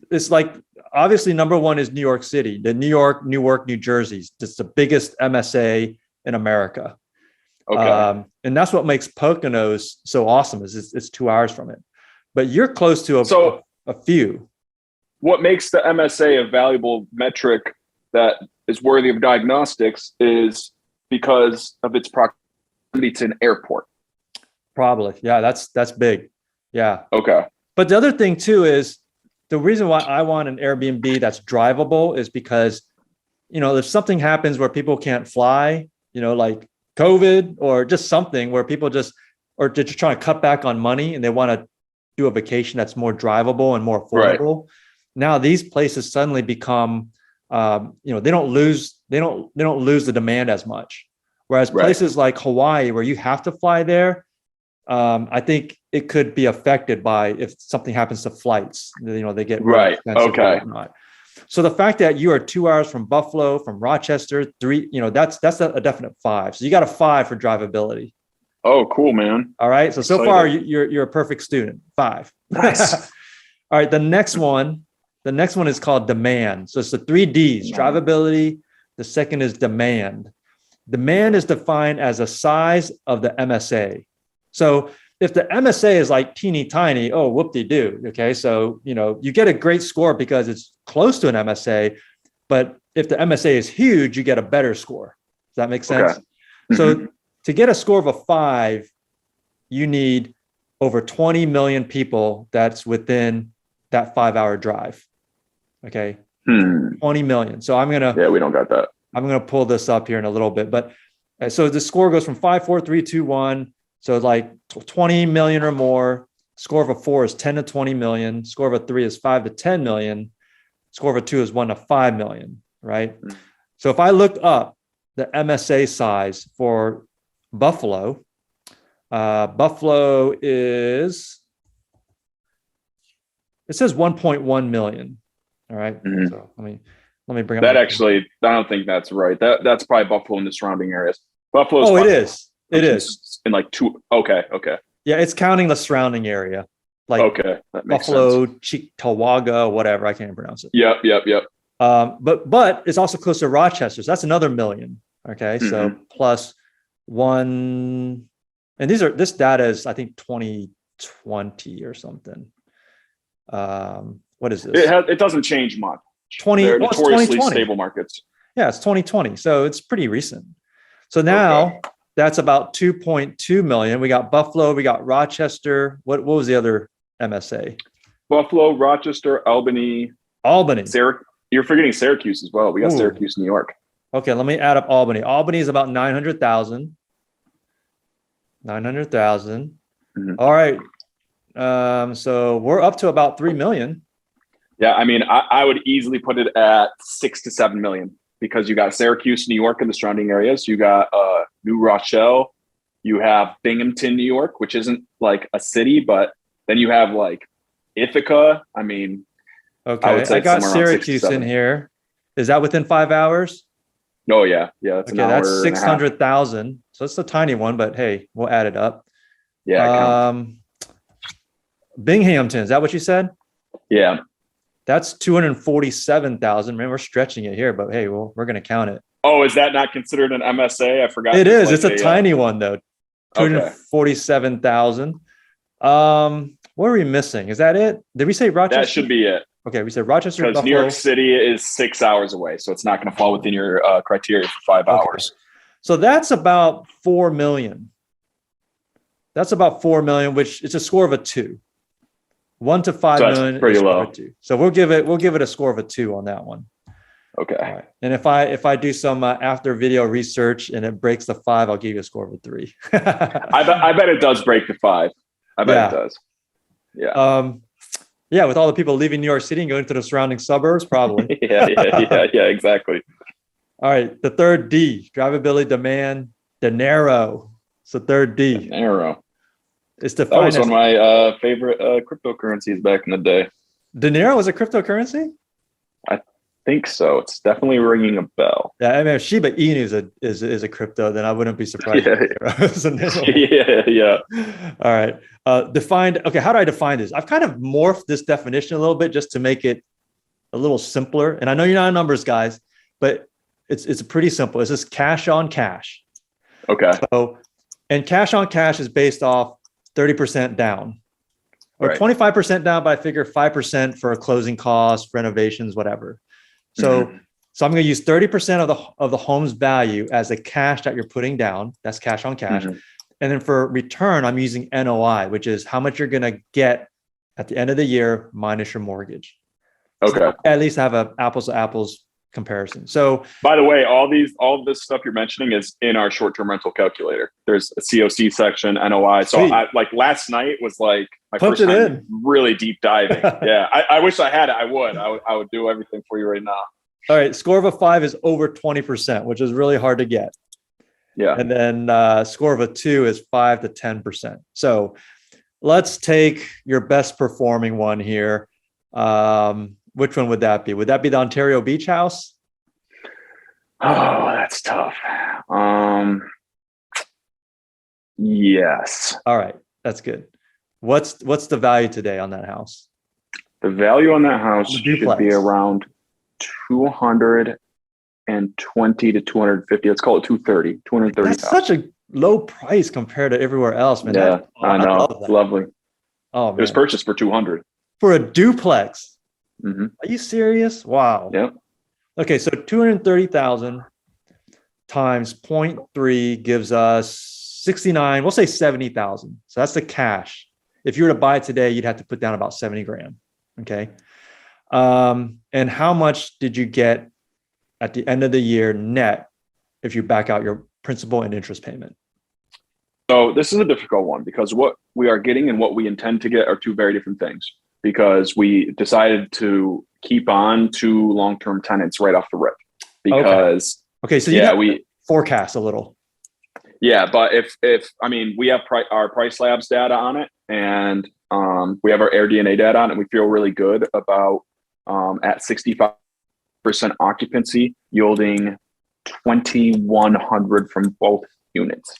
it's like, obviously number 1 is New York City, the Newark, New Jersey. It's the biggest MSA in America. Okay. And that's what makes Poconos so awesome, is it's 2 hours from it. But you're close to a few. What makes the MSA a valuable metric that is worthy of diagnostics is because of its proximity to an airport. Probably. Yeah, that's big. Yeah. Okay. But the other thing too is, the reason why I want an Airbnb that's drivable is because, if something happens where people can't fly, like COVID or just something where people or they're just trying to cut back on money and they want to do a vacation that's more drivable and more affordable. Right. Now these places suddenly become, they don't lose the demand as much. Whereas places like Hawaii, where you have to fly there, I think it could be affected by if something happens to flights. They get right. Okay. So the fact that you are 2 hours from Buffalo, from Rochester, 3, that's a definite 5. So you got a 5 for drivability. Oh, cool, man. All right. So far you're a perfect student. 5. Nice. All right. The next one is called demand. So it's the 3 Ds: drivability. The second is demand. Demand is defined as a size of the MSA. So if the MSA is like teeny tiny, oh, whoop-de-doo. Okay. So, you get a great score because it's close to an MSA, but if the MSA is huge, you get a better score. Does that make sense? Okay. So to get a score of a 5, you need over 20 million people that's within that 5-hour drive. Okay. 20 million. So yeah, we don't got that. I'm going to pull this up here in a little bit, but so the score goes from 5, 4, 3, 2, 1. So like 20 million or more. Score of a 4 is 10 to 20 million. Score of a 3 is 5 to 10 million. Score of a 2 is 1 to 5 million, right? So if I looked up the MSA size for Buffalo, Buffalo is, it says 1.1 million. All right. So let me bring up that. Actually, I don't think that's right. That's probably Buffalo and the surrounding areas. Buffalo. Oh, it is. It is in like 2. Okay. Yeah, it's counting the surrounding area, like that makes Buffalo, sense. Cheektowaga, whatever. I can't even pronounce it. Yep. But it's also close to Rochester, so that's another million. Okay, so plus 1, and this data is I think 2020 or something. What is this? It doesn't change much. 20. They're well, it's notoriously 2020. stable markets. Yeah, it's 2020, so it's pretty recent. So now that's about 2.2 million. We got Buffalo, we got Rochester. What was the other MSA? Buffalo, Rochester, Albany. You're forgetting Syracuse as well. We got Syracuse, New York. Okay, let me add up Albany. Albany is about 900,000. 900,000. All right. So we're up to about 3 million. Yeah, I mean, I would easily put it at 6 to 7 million because you got Syracuse, New York, and the surrounding areas. You got New Rochelle. You have Binghamton, New York, which isn't like a city, but then you have like Ithaca. I mean, okay, I got Syracuse in here. Is that within 5 hours? Oh yeah, that's okay. That's 600,000. So it's a tiny one, but hey, we'll add it up. Yeah. Binghamton, is that what you said? Yeah. That's 247,000. Man, we're stretching it here, but hey, well, we're going to count it. Oh, is that not considered an MSA? I forgot. It is. It's a tiny one though. 247,000. What are we missing? Is that it? Did we say Rochester? That should be it. Okay, we said Rochester. Because New York City is 6 hours away, so it's not going to fall within your criteria for 5 hours. So that's about 4 million. That's about 4 million, which is a score of a 2. 1 to 5 million. Pretty low. So we'll give it a score of a 2 on that one. Okay. All right. And if I do some after video research and it breaks the 5, I'll give you a score of a 3. I bet it does break the 5. I bet it does. Yeah. Yeah, with all the people leaving New York City and going to the surrounding suburbs, probably. yeah, exactly. All right, the third D, drivability, demand, Dinero. It's the third D. Dinero. It's the that was one of my favorite cryptocurrencies back in the day. Dinero was a cryptocurrency? I think so. It's definitely ringing a bell. Yeah, I mean, if Shiba Inu is a crypto, then I wouldn't be surprised. Yeah. All right. Defined. Okay, how do I define this? I've kind of morphed this definition a little bit just to make it a little simpler. And I know you're not numbers guys, but it's pretty simple. It's just cash on cash. Okay. So, and cash on cash is based off 30% down or 25% down, but I figure 5% for a closing cost, renovations, whatever. So, so I'm going to use 30% of the home's value as the cash that you're putting down. That's cash on cash. And then for return, I'm using NOI, which is how much you're going to get at the end of the year minus your mortgage. Okay. So at least have a apples to apples comparison. So by the way, all of this stuff you're mentioning is in our short-term rental calculator. There's a COC section, NOI. So I like last night was like my first time really deep diving. Yeah. I wish I had it. I would do everything for you right now. All right. Score of a 5 is over 20%, which is really hard to get. Yeah. And then score of a 2 is 5 to 10%. So let's take your best performing one here. Which one would that be? Would that be the Ontario Beach House? Oh, that's tough. Yes. All right. That's good. What's the value today on that house? The value on that house should be around 220 to 250. Let's call it 230. That's such a low price compared to everywhere else, man. Yeah, I know. It's lovely. Oh, man. It was purchased for 200 for a duplex. Mm-hmm. Are you serious? Wow. Yep. Okay, so 230,000 times 0.3 gives us 69. We'll say 70,000. So that's the cash. if you were to buy it today, you'd have to put down about 70 grand. Okay. And how much did you get at the end of the year net if you back out your principal and interest payment? So this is a difficult one because what we are getting and what we intend to get are two very different things, because we decided to keep on 2 long-term tenants right off the rip because okay. So we forecast a little. Yeah, but if I mean, we have our Price Labs data on it, and we have our AirDNA data on it, and we feel really good about at 65% occupancy yielding 2,100 from both units.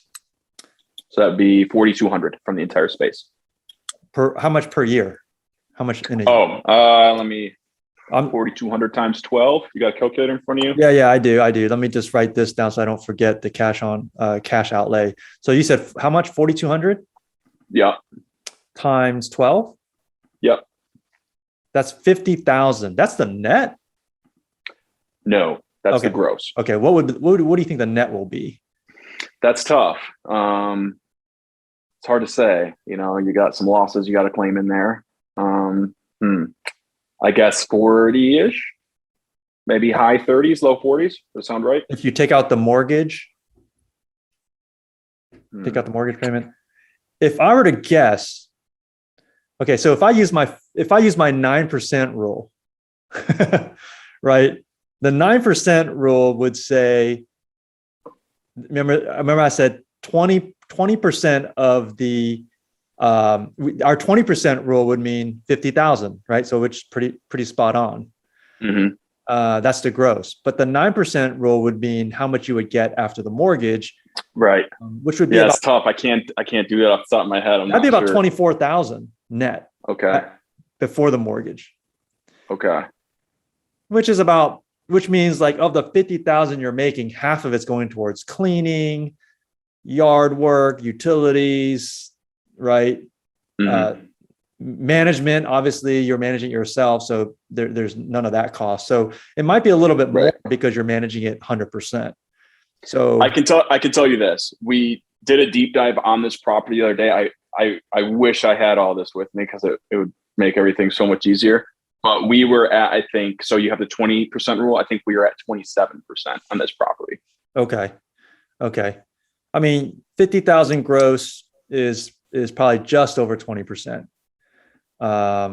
So that'd be 4,200 from the entire space. How much per year? How much in a year? Let me. 4,200 times 12. You got a calculator in front of you? Yeah, I do. Let me just write this down so I don't forget the cash outlay. So you said how much? 4,200? Yeah. Times 12? Yep. That's 50,000. That's the net? No, that's the gross. Okay. What do you think the net will be? That's tough. It's hard to say. You got some losses you got to claim in there. I guess 40-ish, maybe high 30s, low 40s. Does that sound right? If you take out the mortgage, payment. If I were to guess, okay, so if I use my 9% rule, right? The 9% rule would say, remember I said 20% of the our 20% rule would mean 50,000, right? So which pretty spot on. Mm-hmm. That's the gross, but the 9% rule would mean how much you would get after the mortgage, right? Which would be it's tough. I can't do that off the top of my head. That'd be about 24,000 net. Okay. Before the mortgage. Okay. Which means like of the 50,000 you're making, half of it's going towards cleaning, yard work, utilities. Right. Mm-hmm. Management, obviously you're managing it yourself. So there's none of that cost. So it might be a little bit more because you're managing it 100%. So I can tell you this. We did a deep dive on this property the other day. I wish I had all this with me because it would make everything so much easier. But we were at, I think, so you have the 20% rule. I think we were at 27% on this property. Okay. I mean, 50,000 gross is probably just over 20%. I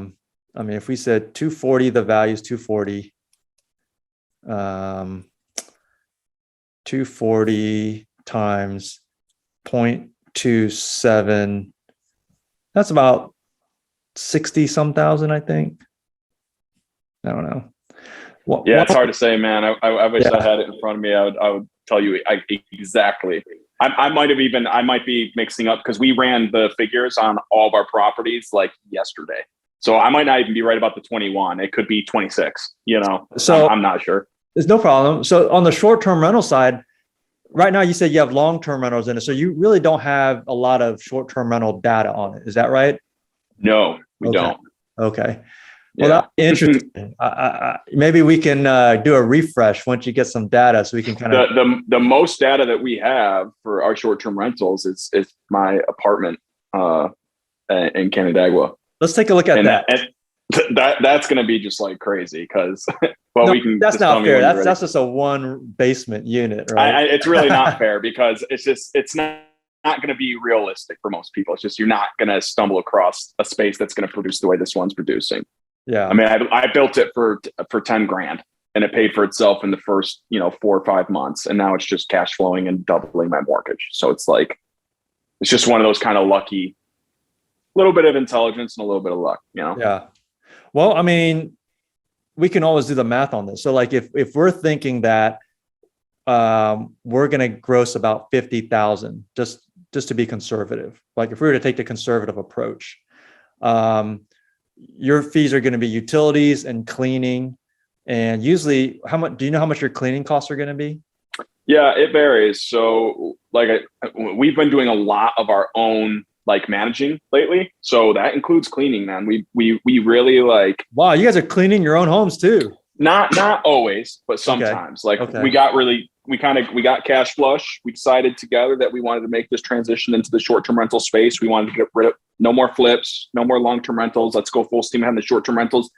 mean, if we said 240, the value is 240. 240 times 0.27. That's about 60 some thousand, I think. I don't know. It's hard to say, man. I wish I had it in front of me. I would tell you exactly. I might be mixing up because we ran the figures on all of our properties like yesterday. So I might not even be right about the 21. It could be 26, so I'm not sure. There's no problem. So on the short-term rental side, right now you said you have long-term rentals in it. So you really don't have a lot of short-term rental data on it. Is that right? No, we don't. Okay. Well, that's interesting. Maybe we can do a refresh once you get some data, so we can kind of. The most data that we have for our short-term rentals is my apartment in Canandaigua. Let's take a look at that. That's going to be just like crazy because. That's not fair. That's just a 1 basement unit, right? It's really not fair because it's not going to be realistic for most people. It's just you're not going to stumble across a space that's going to produce the way this one's producing. Yeah. I mean, I built it for 10 grand and it paid for itself in the first, 4 or 5 months. And now it's just cash flowing and doubling my mortgage. So it's just one of those kind of lucky, little bit of intelligence and a little bit of luck, Yeah. Well, I mean, we can always do the math on this. So like if we're thinking that we're going to gross about 50,000, just to be conservative, like if we were to take the conservative approach, your fees are going to be utilities and cleaning. And usually do you know how much your cleaning costs are going to be? Yeah, it varies. So we've been doing a lot of our own managing lately. So that includes cleaning, man. We really wow, you guys are cleaning your own homes too. Not always, but sometimes. We got cash flush. We decided together that we wanted to make this transition into the short-term rental space. We wanted to get no more flips, no more long-term rentals. Let's go full steam ahead on the short-term rentals.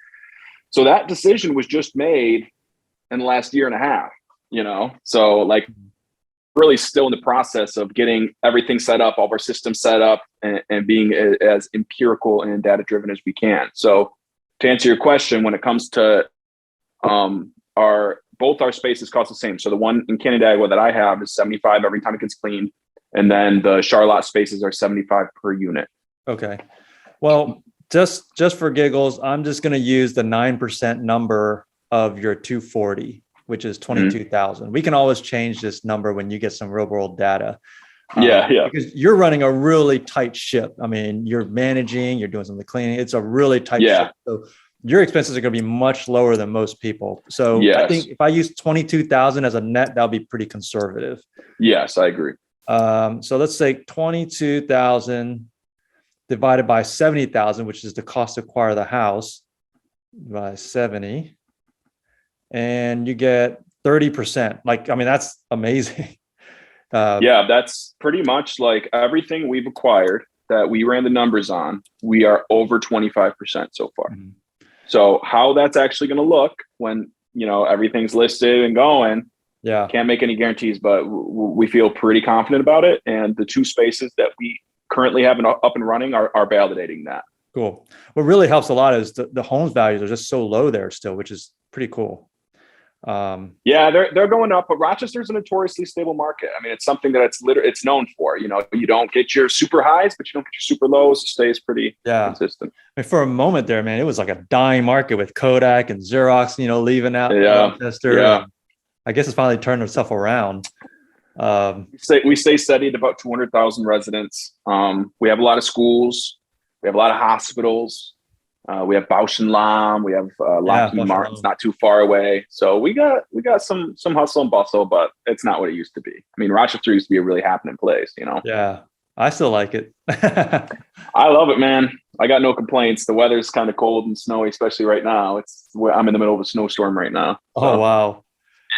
So that decision was just made in the last year and a half, So like really still in the process of getting everything set up, all of our systems set up and being as empirical and data-driven as we can. So to answer your question, when it comes to both our spaces cost the same. So the one in Canandaigua that I have is $75 every time it gets cleaned. And then the Charlotte spaces are $75 per unit. Okay. Well, just for giggles, I'm just going to use the 9% number of your 240, which is 22,000. We can always change this number when you get some real world data. Yeah. Because you're running a really tight ship. I mean, you're managing, you're doing some of the cleaning. It's a really tight ship. So your expenses are going to be much lower than most people. So I think if I use 22,000 as a net, that'll be pretty conservative. Yes, I agree. So let's say 22,000 divided by 70,000, which is the cost to acquire the house, by 70, and you get 30%. That's amazing. That's pretty much like everything we've acquired that we ran the numbers on. We are over 25% so far. Mm-hmm. So how that's actually going to look when, everything's listed and going, can't make any guarantees, but we feel pretty confident about it. And the two spaces that we currently have up and running are validating that. Cool. What really helps a lot is the homes values are just so low there still, which is pretty cool. They're going up, but Rochester's a notoriously stable market. I mean, it's something that it's known for. You don't get your super highs, but you don't get your super lows. It stays pretty consistent. I mean, for a moment there, man, it was like a dying market with Kodak and Xerox, leaving out Rochester. Yeah. I guess it's finally turned itself around. We stay steady at about 200,000 residents. We have a lot of schools. We have a lot of hospitals. We have Bausch and Lomb. We have Lockheed Martin's not too far away. So we got some hustle and bustle, but it's not what it used to be. I mean, Rochester used to be a really happening place, Yeah, I still like it. I love it, man. I got no complaints. The weather's kind of cold and snowy, especially right now. I'm in the middle of a snowstorm right now. So. Oh, wow.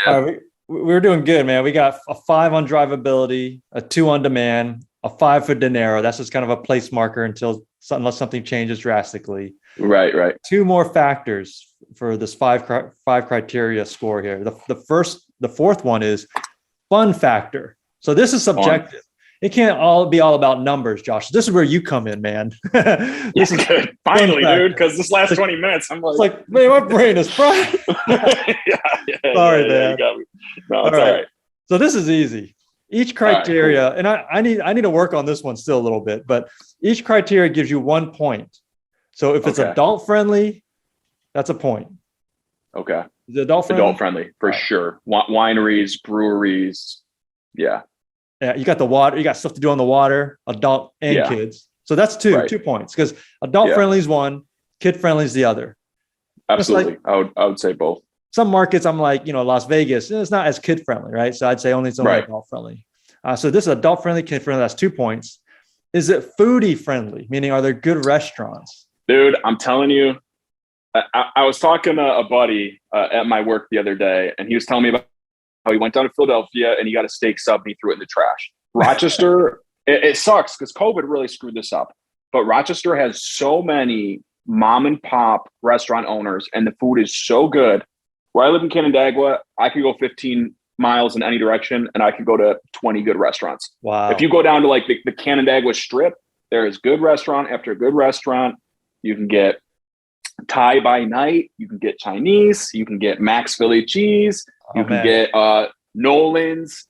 Yeah. All right, we're doing good, man. We got a 5 on drivability, a 2 on demand, a 5 for Dinero. That's just kind of a place marker unless something changes drastically. Right. 2 more factors for this five criteria score here. The fourth one is fun factor. So this is subjective. It can't be all about numbers, Josh. This is where you come in, man. This is good. Finally, dude, because this last 20 minutes, I'm like, man, my brain is fried. Sorry, man. You got me. No, it's all right. So this is easy. Each criteria, and I need to work on this one still a little bit, but each criteria gives you 1 point. So if it's adult friendly, that's a point. Okay. Is it adult friendly? Adult friendly for sure. Wineries, breweries. Yeah. Yeah. You got the water, you got stuff to do on the water, adult and kids. So that's 2 points, because adult friendly is 1, kid friendly is the other. Absolutely. I would say both. Some markets, I'm like, Las Vegas, it's not as kid friendly, right? So I'd say it's only adult friendly. So this is adult friendly, kid friendly, that's 2 points. Is it foodie friendly? Meaning, are there good restaurants? Dude, I'm telling you, I was talking to a buddy at my work the other day, and he was telling me about how he went down to Philadelphia and he got a steak sub and he threw it in the trash. Rochester, it sucks because COVID really screwed this up. But Rochester has so many mom and pop restaurant owners, and the food is so good. Where I live in Canandaigua, I could go 15 miles in any direction and I could go to 20 good restaurants. Wow. If you go down to like the Canandaigua Strip, there is good restaurant after good restaurant. You can get Thai by night. You can get Chinese. You can get Max Philly cheese. You can get Nolan's.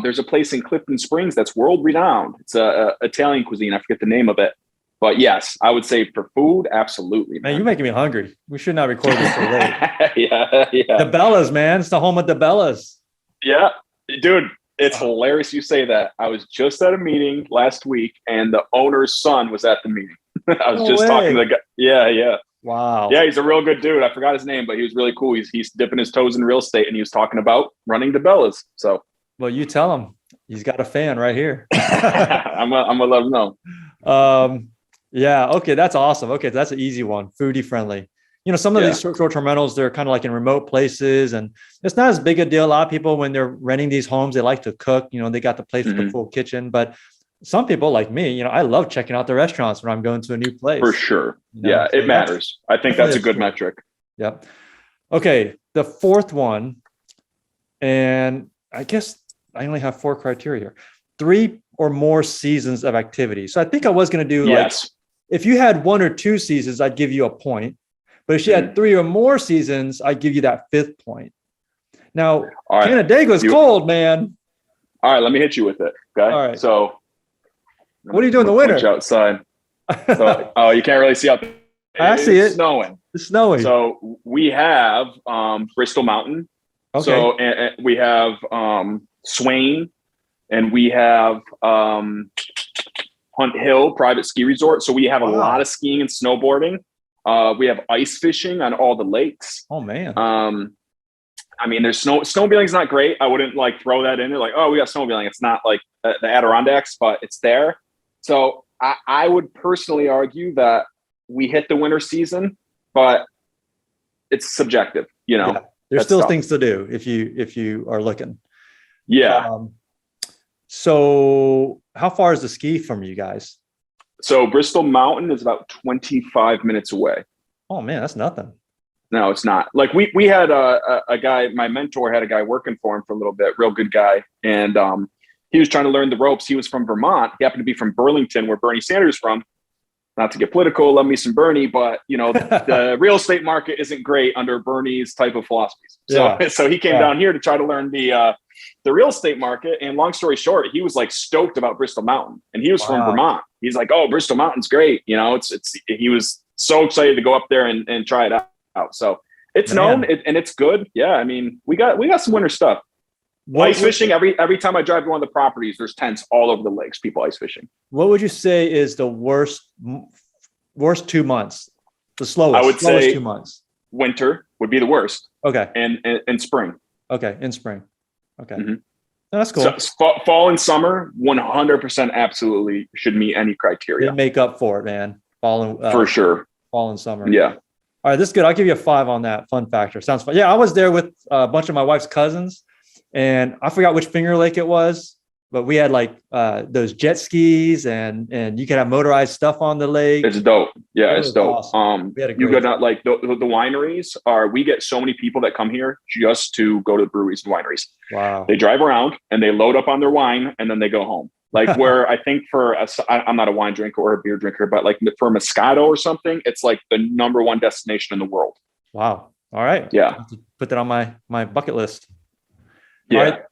There's a place in Clifton Springs that's world renowned. It's a Italian cuisine. I forget the name of it. But yes, I would say for food, absolutely. Man, you're making me hungry. We should not record this so late. Yeah. The Bellas, man. It's the home of the Bellas. Yeah. Dude, it's hilarious you say that. I was just at a meeting last week and the owner's son was at the meeting. I was talking to the guy. Yeah. Wow. Yeah, he's a real good dude. I forgot his name, but he was really cool. He's dipping his toes in real estate and he was talking about running the Bellas. So, well, you tell him he's got a fan right here. I'm gonna let him know. Yeah. Okay. That's awesome. Okay. That's an easy one. Foodie friendly. Some of these short-term rentals, they're kind of like in remote places and it's not as big a deal. A lot of people, when they're renting these homes, they like to cook, they got the place with the full kitchen, but some people like me, I love checking out the restaurants when I'm going to a new place. For sure. So it matters. I think that's a good metric. Yep. Okay. The fourth one, and I guess I only have 4 criteria here: 3 or more seasons of activity. So I think I was going to do if you had 1 or 2 seasons, I'd give you a point. But if you had 3 or more seasons, I'd give you that 5th point. Now, Canandaigua is cold, man. All right, let me hit you with it. Okay. All right. So, what do you do in the winter? Outside. So, you can't really see out there. I see it. Snowing. It's snowing. So we have Bristol Mountain. Okay. So and we have Swain, and we have Hunt Hill private ski resort. So we have a lot of skiing and snowboarding. We have ice fishing on all the lakes. Oh man. I mean, there's snowmobiling is not great. I wouldn't throw that in there we got snowmobiling. It's not like the Adirondacks, but it's there. So I would personally argue that we hit the winter season, but it's subjective, Yeah. There's still things to do if you are looking. Yeah. So how far is the ski from you guys? So Bristol Mountain is about 25 minutes away. Oh man, that's nothing. No, it's not. We had a guy, my mentor had a guy working for him for a little bit, real good guy. And he was trying to learn the ropes. He was from Vermont. He happened to be from Burlington, where Bernie Sanders is from. Not to get political, love me some Bernie, but the real estate market isn't great under Bernie's type of philosophies. So he came down here to try to learn the real estate market. And long story short, he was stoked about Bristol Mountain, and he was from Vermont. He's like, "Oh, Bristol Mountain's great." He was so excited to go up there and try it out. So it's known and it's good. Yeah, I mean, we got some winter stuff. Ice fishing. Every time I drive to one of the properties, there's tents all over the lakes. People ice fishing. What would you say is the worst 2 months? The slowest. I would say 2 months. Winter would be the worst. Okay. And spring. Okay, in spring. Okay, mm-hmm. That's cool. So fall and summer, 100% absolutely should meet any criteria. They make up for it, man. For sure. Fall and summer. Yeah. All right, this is good. I'll give you a 5 on that. Fun factor. Sounds fun. Yeah, I was there with a bunch of my wife's cousins, and I forgot which Finger Lake it was, but we had those jet skis, and you could have motorized stuff on the lake. It's dope. Yeah, it's dope. Awesome. You could not the wineries are. We get so many people that come here just to go to the breweries and wineries. Wow. They drive around and they load up on their wine and then they go home. Where I think I'm not a wine drinker or a beer drinker, but for Moscato or something, it's the #1 destination in the world. Wow. All right. Yeah. Put that on my bucket list. Yeah. All right.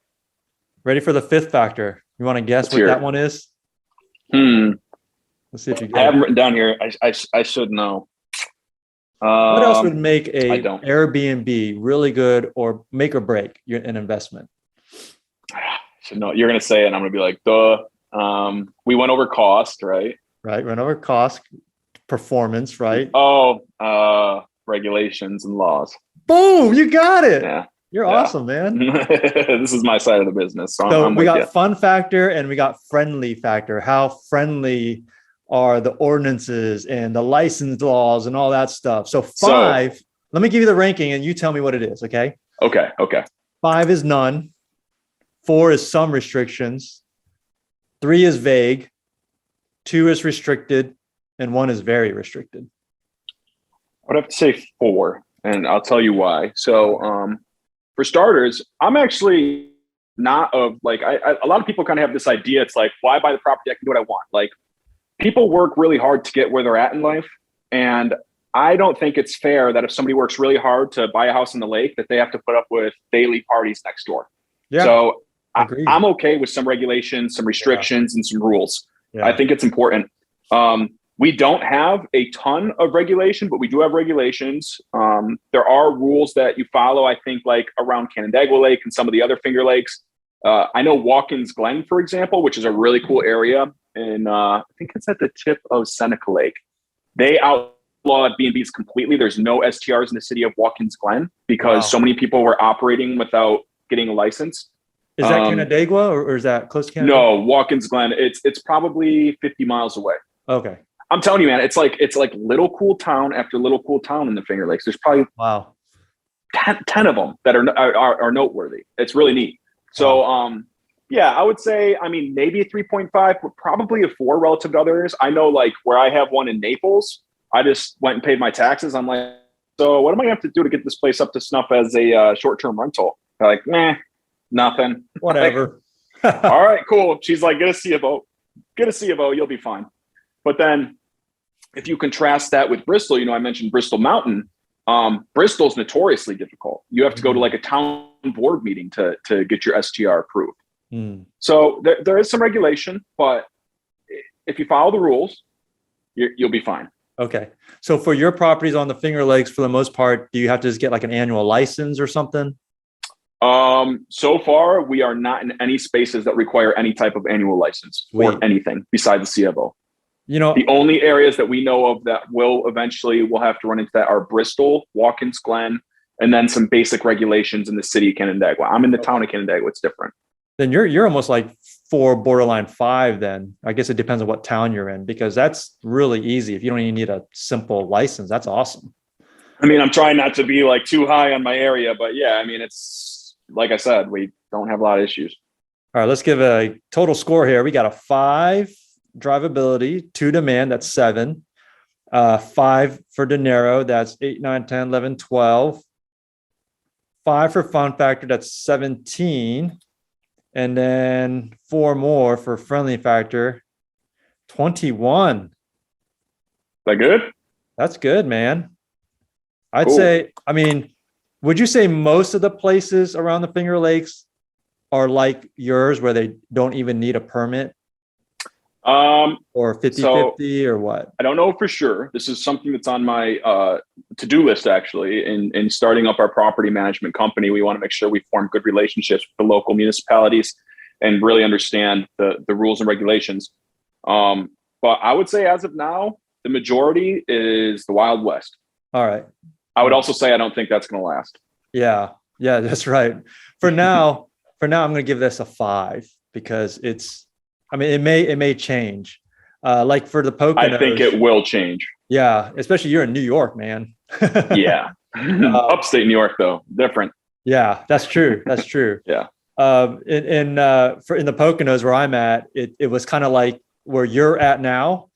Ready for the 5th factor? You want to guess what that one is? Let's see if you get I haven't written down here. I should know. What else would make a Airbnb really good or make or break an investment? I should know. You're going to say it and I'm going to be like, duh. We went over cost, right? Right. Went over cost, performance, right? Regulations and laws. Boom. You got it. Yeah. You're awesome, man. This is my side of the business. So we got fun factor and we got friendly factor. How friendly are the ordinances and the license laws and all that stuff? So 5, let me give you the ranking and you tell me what it is. Okay. Okay. 5 is none. 4 is some restrictions. 3 is vague. 2 is restricted. And 1 is very restricted. I would have to say 4, and I'll tell you why. So, for starters, I'm actually not a lot of people kind of have this idea. It's why buy the property? I can do what I want. People work really hard to get where they're at in life. And I don't think it's fair that if somebody works really hard to buy a house in the lake, that they have to put up with daily parties next door. Yeah. So I'm okay with some regulations, some restrictions, and some rules. Yeah. I think it's important. We don't have a ton of regulation, but we do have regulations. There are rules that you follow, I think, around Canandaigua Lake and some of the other Finger Lakes. I know Watkins Glen, for example, which is a really cool area. And I think it's at the tip of Seneca Lake. They outlawed B&Bs completely. There's no STRs in the city of Watkins Glen because so many people were operating without getting a license. Is that Canandaigua or is that close to Canandaigua? No, Watkins Glen. It's probably 50 miles away. Okay. I'm telling you, man, it's like little cool town after little cool town in the Finger Lakes. There's probably 10 of them that are noteworthy. It's really neat. So Yeah, I would say, I mean, maybe a 3.5, but probably a 4 relative to others. I know, like, where I have one in Naples, I just went and paid my taxes. I'm like, so what am I going to have to do to get this place up to snuff as a short-term rental? They're like, nah, nothing. Whatever. Like, all right, cool. She's like, get a C of O. Get a C of O, you'll be fine. But then if you contrast that with Bristol, I mentioned Bristol Mountain. Bristol's notoriously difficult. You have to go to like a town board meeting to get your STR approved. So there is some regulation, but if you follow the rules, you'll be fine. Okay. So for your properties on the Finger Lakes, for the most part, do you have to just get like an annual license or something? So far, we are not in any spaces that require any type of annual license or anything besides the CFO. The only areas that we know of that will have to run into that are Bristol, Watkins Glen, and then some basic regulations in the city of Canandaigua. I'm in the town of Canandaigua. It's different. Then you're almost like 4, borderline 5 then. I guess it depends on what town you're in, because that's really easy. If you don't even need a simple license, that's awesome. I mean, I'm trying not to be like too high on my area, but yeah, I mean, it's like I said, we don't have a lot of issues. All right, let's give a total score here. We got a 5 drivability, 2 demand, that's 7. 5 for Dinero, that's 8, 9, 10, 11, 12. 5 for fun factor, that's 17. And then 4 more for friendly factor, 21. That good? That's good, man. I'd say, I mean, would you say most of the places around the Finger Lakes are like yours where they don't even need a permit? Or 50-50 or what? I don't know for sure. This is something that's on my to-do list, actually. In starting up our property management company, we want to make sure we form good relationships with the local municipalities and really understand the rules and regulations. But I would say as of now, the majority is the Wild West. All right. I would also say I don't think that's going to last. Yeah, that's right. For now, I'm going to give this a 5 because it may change. Like for the Poconos, I think it will change. Yeah, especially you're in New York, man. Yeah. Upstate New York, though, different. Yeah, that's true. That's true. Yeah. In the Poconos where I'm at, it was kind of like where you're at now.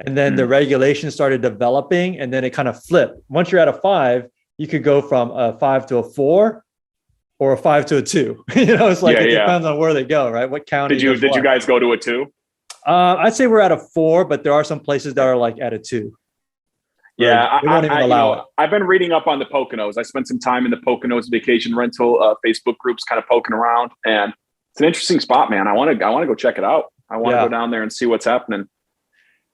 And then the regulations started developing, and then it kind of flipped. Once you're at a 5, you could go from a 5 to a 4 or a 5 to a 2. It's like, it depends on where they go, right? What county? Did you guys go to a 2? I'd say we're at a 4, but there are some places that are like at a 2. Yeah, they won't even allow it. I've been reading up on the Poconos. I spent some time in the Poconos vacation rental Facebook groups, kind of poking around, and it's an interesting spot, man. I want to go check it out. I want to go down there and see what's happening.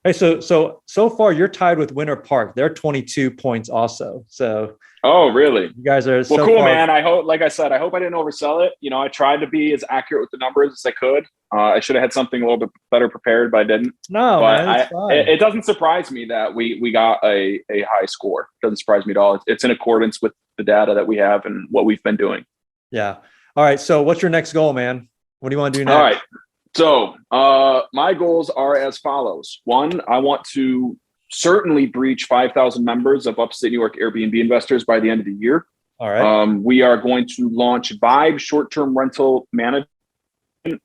Hey, so far you're tied with Winter Park. They're 22 points also. So. Oh, really? You guys are well, cool, man. I hope, like I said, I hope I didn't oversell it. I tried to be as accurate with the numbers as I could. I should have had something a little bit better prepared, but I didn't. No, but man, it's fine. It doesn't surprise me that we got a high score. It doesn't surprise me at all. It's in accordance with the data that we have and what we've been doing. Yeah. All right. So what's your next goal, man? What do you want to do next? All right. So my goals are as follows. 1, I want to certainly breach 5,000 members of Upstate New York Airbnb investors by the end of the year. All right. We are going to launch Vibe short-term rental management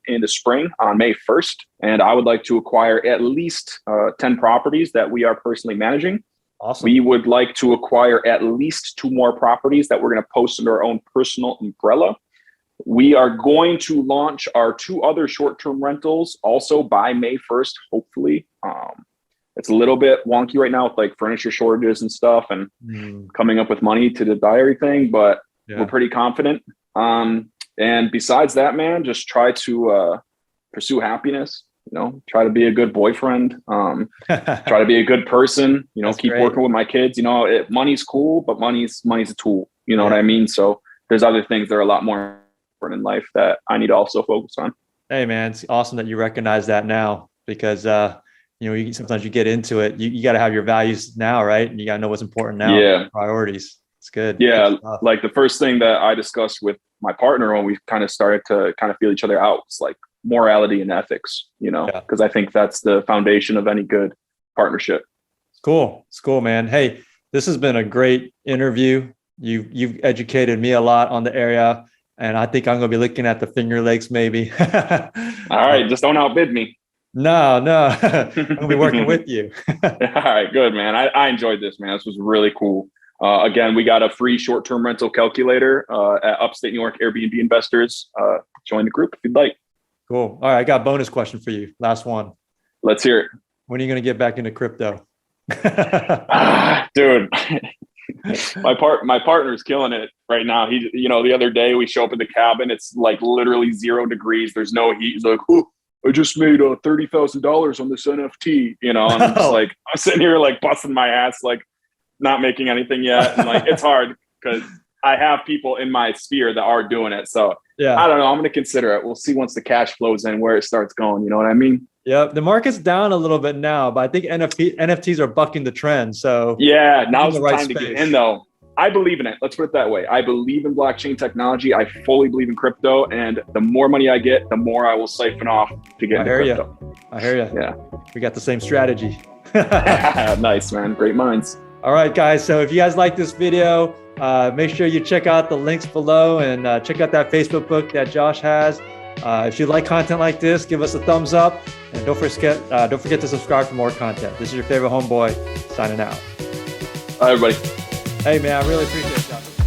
in the spring on May 1st. And I would like to acquire at least 10 properties that we are personally managing. Awesome. We would like to acquire at least 2 more properties that we're going to post under our own personal umbrella. We are going to launch our 2 other short-term rentals also by May 1st, hopefully. It's a little bit wonky right now with like furniture shortages and stuff and coming up with money to buy everything, but we're pretty confident. And besides that, man, just try to pursue happiness, try to be a good boyfriend, try to be a good person, keep working with my kids. Money's cool, but money's a tool. You know what I mean? So there's other things that are a lot more important in life that I need to also focus on. Hey, man, it's awesome that you recognize that now because, sometimes you get into it. You got to have your values now, right? And you got to know what's important now. Yeah. Priorities. It's good. Yeah. Like the first thing that I discussed with my partner when we kind of started to kind of feel each other out was like morality and ethics, because I think that's the foundation of any good partnership. Cool. It's cool, man. Hey, this has been a great interview. You've educated me a lot on the area. And I think I'm going to be looking at the Fingerlakes maybe. All right. Just don't outbid me. No. I'm going to be working with you. All right. Good, man. I enjoyed this, man. This was really cool. Again, we got a free short-term rental calculator at Upstate New York AirBnB investors. Join the group if you'd like. Cool. All right. I got a bonus question for you. Last one. Let's hear it. When are you going to get back into crypto? Dude, my partner's killing it right now. He, the other day we show up at the cabin. It's like literally 0 degrees. There's no heat. He's like, oh, I just made $30,000 on this NFT, and I'm just like, I'm sitting here like busting my ass, like not making anything yet. And like, it's hard because I have people in my sphere that are doing it. So yeah, I don't know. I'm going to consider it. We'll see once the cash flows in where it starts going. You know what I mean? Yeah, the market's down a little bit now, but I think NFTs are bucking the trend. So yeah, now's the time to get in though. I believe in it. Let's put it that way. I believe in blockchain technology. I fully believe in crypto, and the more money I get, the more I will siphon off to get into crypto. I hear you. Yeah, we got the same strategy. Nice, man. Great minds. All right, guys. So if you guys like this video, make sure you check out the links below and check out that Facebook book that Josh has. If you like content like this, give us a thumbs up, and don't forget to subscribe for more content. This is your favorite homeboy signing out. Bye, everybody. Hey, man, I really appreciate it, Josh.